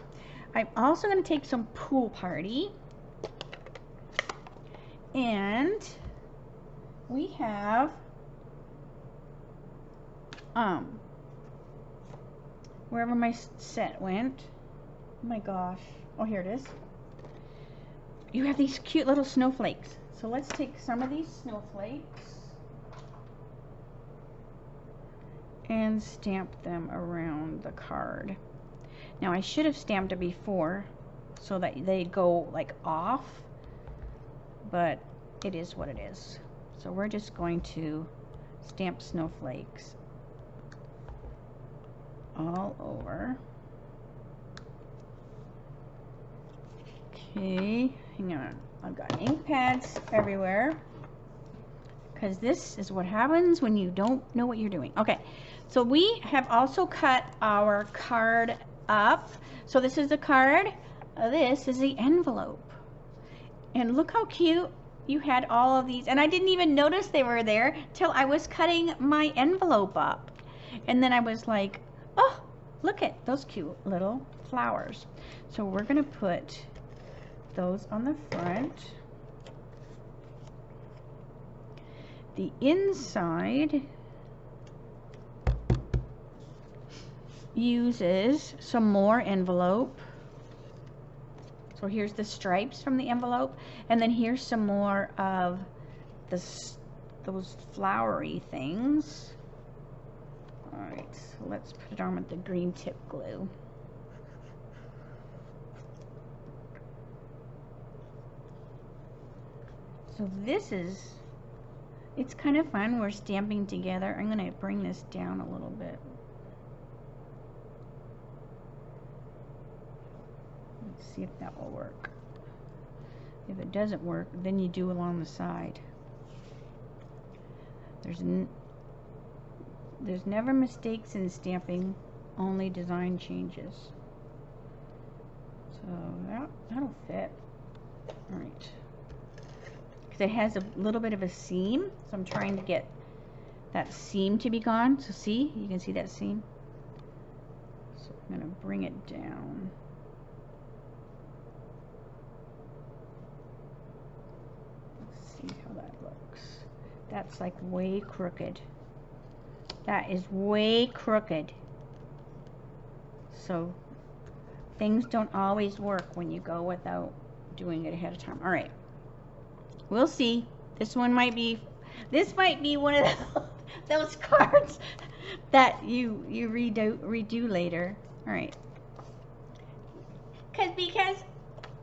I'm also going to take some pool party. And we have wherever my set went. Oh my gosh. Oh, here it is. You have these cute little snowflakes. So let's take some of these snowflakes and stamp them around the card. Now I should have stamped it before so that they go like off, but it is what it is. So we're just going to stamp snowflakes all over. Okay, hang on. I've got ink pads everywhere, because this is what happens when you don't know what you're doing. Okay, so we have also cut our card up. So this is the card. This is the envelope. And look how cute you had all of these. And I didn't even notice they were there till I was cutting my envelope up. And then I was like, oh, look at those cute little flowers. So we're going to put those on the front. The inside uses some more envelope. So here's the stripes from the envelope, and then here's some more of those flowery things. Alright, so let's put it on with the green tip glue. So this is, it's kind of fun. We're stamping together. I'm going to bring this down a little bit. Let's see if that will work. If it doesn't work, then you do along the side. There's never mistakes in stamping, only design changes. So that'll fit. All right. Because it has a little bit of a seam, so I'm trying to get that seam to be gone. So see, you can see that seam. So I'm going to bring it down. See how that looks. That's like way crooked. That is way crooked. So things don't always work when you go without doing it ahead of time. All right, we'll see. This one might be, This might be one of those cards that you redo later. All right. Because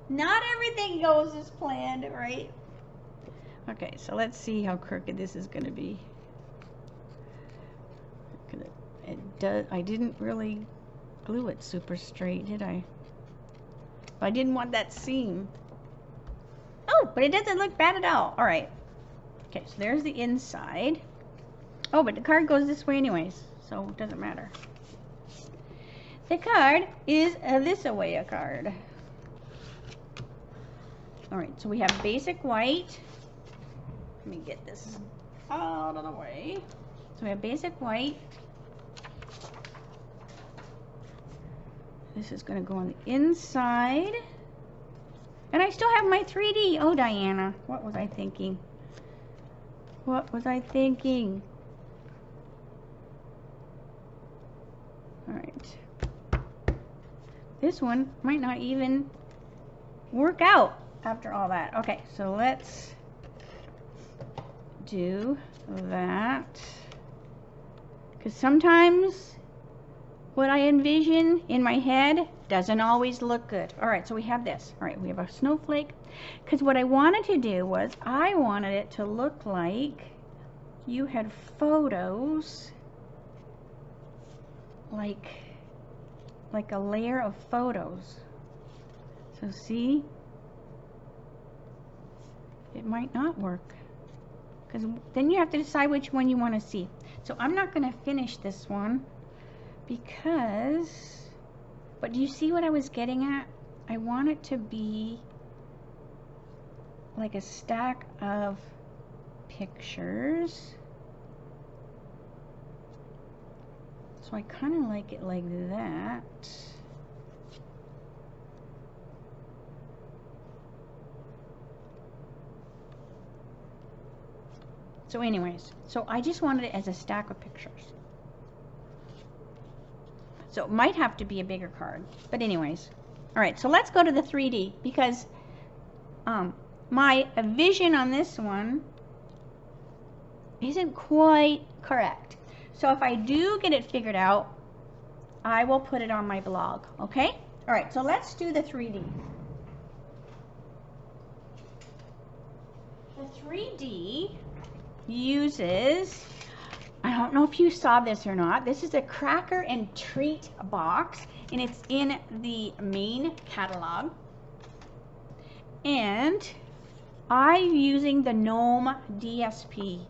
not everything goes as planned, right? Okay, so let's see how crooked this is going to be. I didn't really glue it super straight, did I? I didn't want that seam. Oh, but it doesn't look bad at all. All right. Okay, so there's the inside. Oh, but the card goes this way anyways, so it doesn't matter. The card is this away a card. All right, so we have basic white. Let me get this out of the way. So we have basic white. This is going to go on the inside. And I still have my 3D. Oh, Diana, what was I thinking? What was I thinking? All right. This one might not even work out after all that. Okay, so let's do that. Because sometimes what I envision in my head doesn't always look good. All right, so we have this. All right, we have a snowflake. Because what I wanted to do was I wanted it to look like you had photos, like a layer of photos. So see, it might not work. Because then you have to decide which one you want to see. So I'm not going to finish this one because, but do you see what I was getting at? I want it to be like a stack of pictures. So I kind of like it like that. So anyways, so I just wanted it as a stack of pictures. So it might have to be a bigger card, but anyways. All right, so let's go to the 3D because my vision on this one isn't quite correct. So if I do get it figured out, I will put it on my blog, okay? All right, so let's do the 3D. The 3D uses, I don't know if you saw this or not, this is a cracker and treat box, and it's in the main catalog. And I'm using the Gnome Dsp.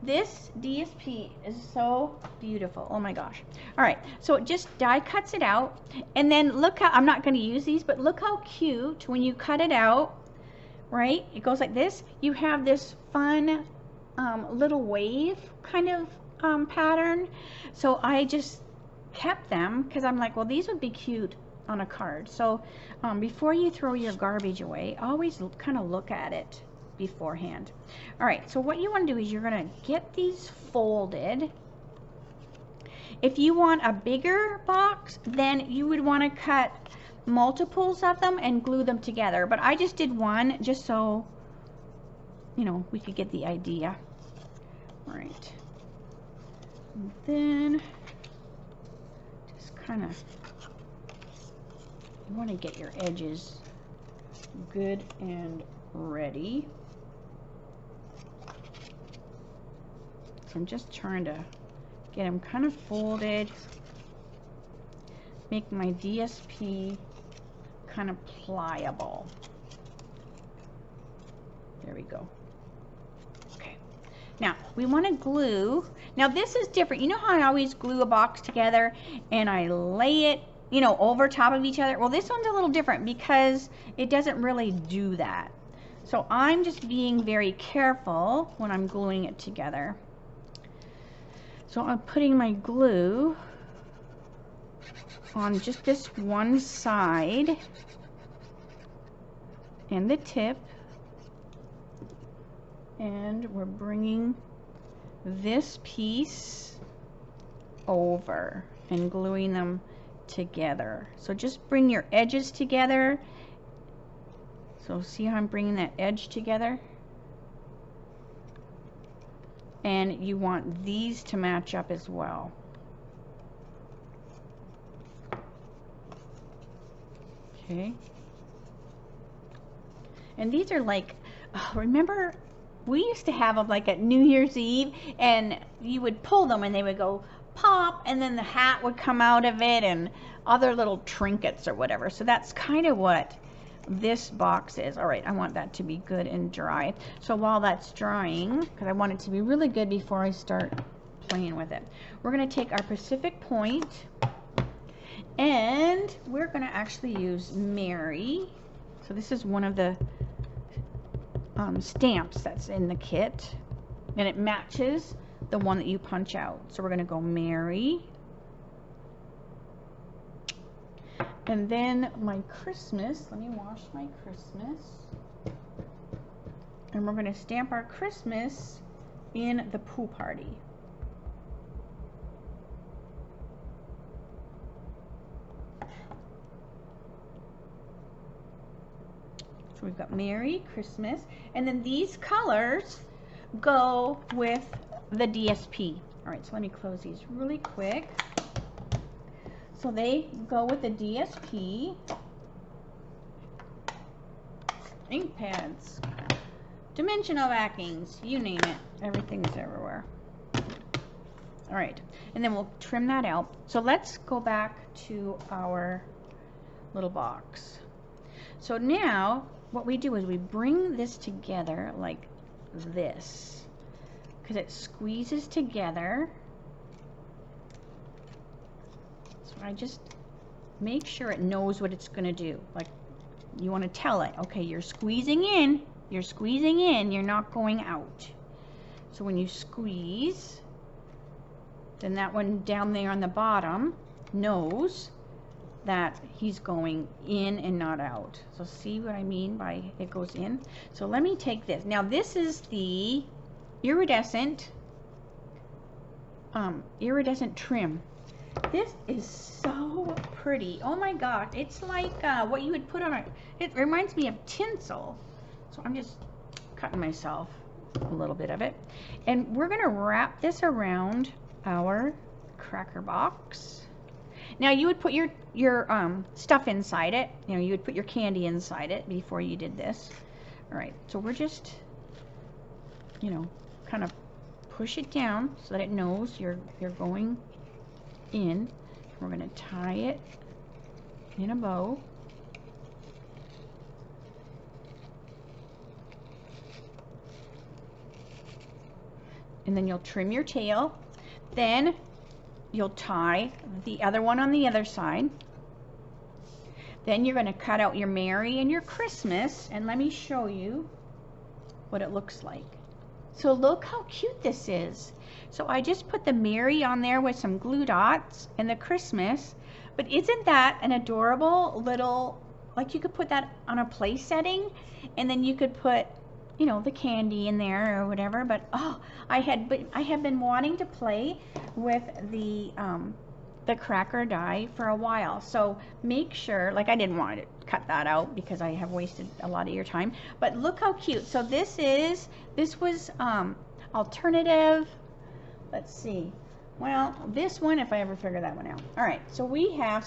This DSP is so beautiful. Oh my gosh. All right, so it just die cuts it out, and then look how, I'm not going to use these, but look how cute when you cut it out, right? It goes like this. You have this fun little wave kind of pattern. So I just kept them because I'm like, well, these would be cute on a card. So before you throw your garbage away, always kind of look at it beforehand. All right, so what you want to do is you're going to get these folded. If you want a bigger box, then you would want to cut multiples of them and glue them together. But I just did one just so, you know, we could get the idea. All right. And then just kind of, you want to get your edges good and ready. So I'm just trying to get them kind of folded, make my DSP kind of pliable. There we go. Okay. Now we want to glue. Now this is different. You know how I always glue a box together and I lay it, you know, over top of each other? Well, this one's a little different because it doesn't really do that. So I'm just being very careful when I'm gluing it together. So I'm putting my glue on just this one side and the tip, and we're bringing this piece over and gluing them together. So just bring your edges together. So see how I'm bringing that edge together? and you want these to match up as well. Okay. And these are like, oh, remember we used to have them like at New Year's Eve, and you would pull them and they would go pop, and then the hat would come out of it and other little trinkets or whatever. So that's kind of what this box is. All right, I want that to be good and dry. So while that's drying, because I want it to be really good before I start playing with it, we're going to take our Pacific Point and we're going to actually use Mary. So this is one of the stamps that's in the kit, and it matches the one that you punch out. So we're going to go Mary, and then my Christmas, let me wash my Christmas, and we're going to stamp our Christmas in the pool party. So we've got Merry Christmas, and then these colors go with the DSP. All right, so let me close these really quick. So they go with the DSP. Ink pads, dimensional backings, you name it, everything's everywhere. All right, and then we'll trim that out. So let's go back to our little box. So now what we do is we bring this together like this, because it squeezes together. So I just make sure it knows what it's going to do. Like, you want to tell it, okay, you're squeezing in, you're not going out. So when you squeeze, then that one down there on the bottom knows that he's going in and not out. So see what I mean by it goes in? So let me take this. Now this is the Iridescent Trim. This is so pretty. Oh my God, it's like what you would put on it reminds me of tinsel. So I'm just cutting myself a little bit of it. And we're gonna wrap this around our cracker box. Now you would put your stuff inside it. You know, you would put your candy inside it before you did this. All right, so we're just, you know, kind of push it down so that it knows you're going in. We're going to tie it in a bow. And then you'll trim your tail. Then you'll tie the other one on the other side. Then you're going to cut out your Merry and your Christmas, and let me show you what it looks like. So look how cute this is. So I just put the Merry on there with some glue dots and the Christmas, but isn't that an adorable little, like you could put that on a place setting, and then you could put, you know, the candy in there or whatever. But oh, I have been wanting to play with the cracker die for a while. So make sure, like I didn't want to cut that out because I have wasted a lot of your time, but look how cute. So this was alternative. Let's see. Well, this one, if I ever figure that one out. All right, so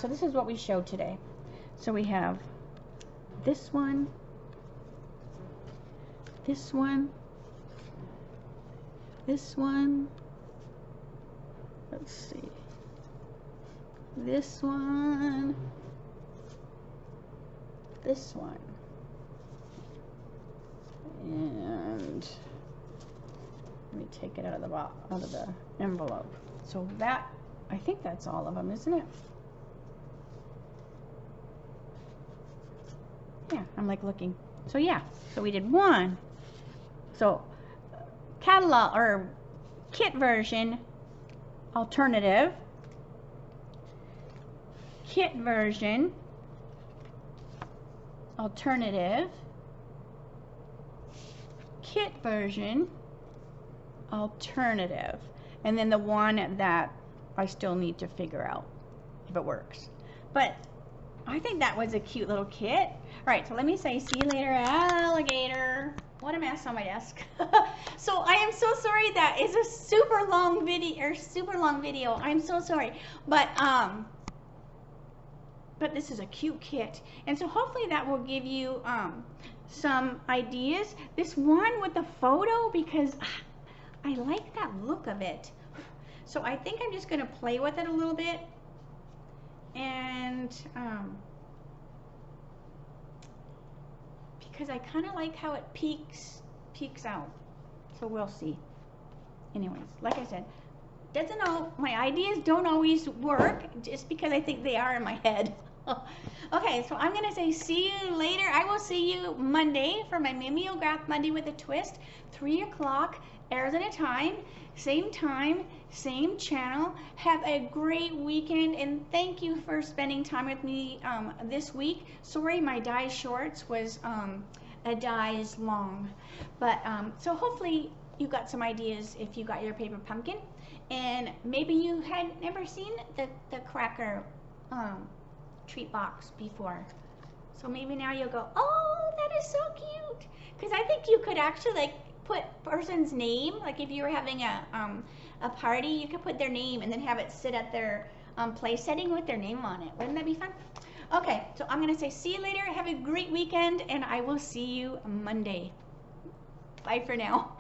this is what we showed today. So we have this one, this one, this one, let's see, this one, this one, and let me take it out of the envelope. So that, I think that's all of them, isn't it? Yeah, I'm like looking. So yeah, so we did one. So catalog or kit version, alternative, kit version, alternative, kit version, alternative, and then the one that I still need to figure out if it works. But I think that was a cute little kit. All right, so let me say see you later, alligator. what a mess on my desk. So I am so sorry that is a super long video, I'm so sorry, but this is a cute kit, and so hopefully that will give you some ideas. This one with the photo, because I like that look of it, so I think I'm just going to play with it a little bit, and because I kind of like how it peeks out, so we'll see. Anyways, like I said, doesn't all my ideas don't always work just because I think they are in my head. Okay, so I'm gonna say see you later. I will see you Monday for my Mimeograph Monday with a Twist, 3 o'clock Arizona time, same channel. Have a great weekend, and thank you for spending time with me this week. Sorry my die shorts was a dies long, but so hopefully you got some ideas if you got your paper pumpkin, and maybe you had never seen the cracker treat box before, so maybe now you'll go, oh, that is so cute, because I think you could actually like put person's name, like if you were having a party, you could put their name and then have it sit at their place setting with their name on it. Wouldn't that be fun? Okay, so I'm gonna say see you later, have a great weekend, and I will see you Monday. Bye for now.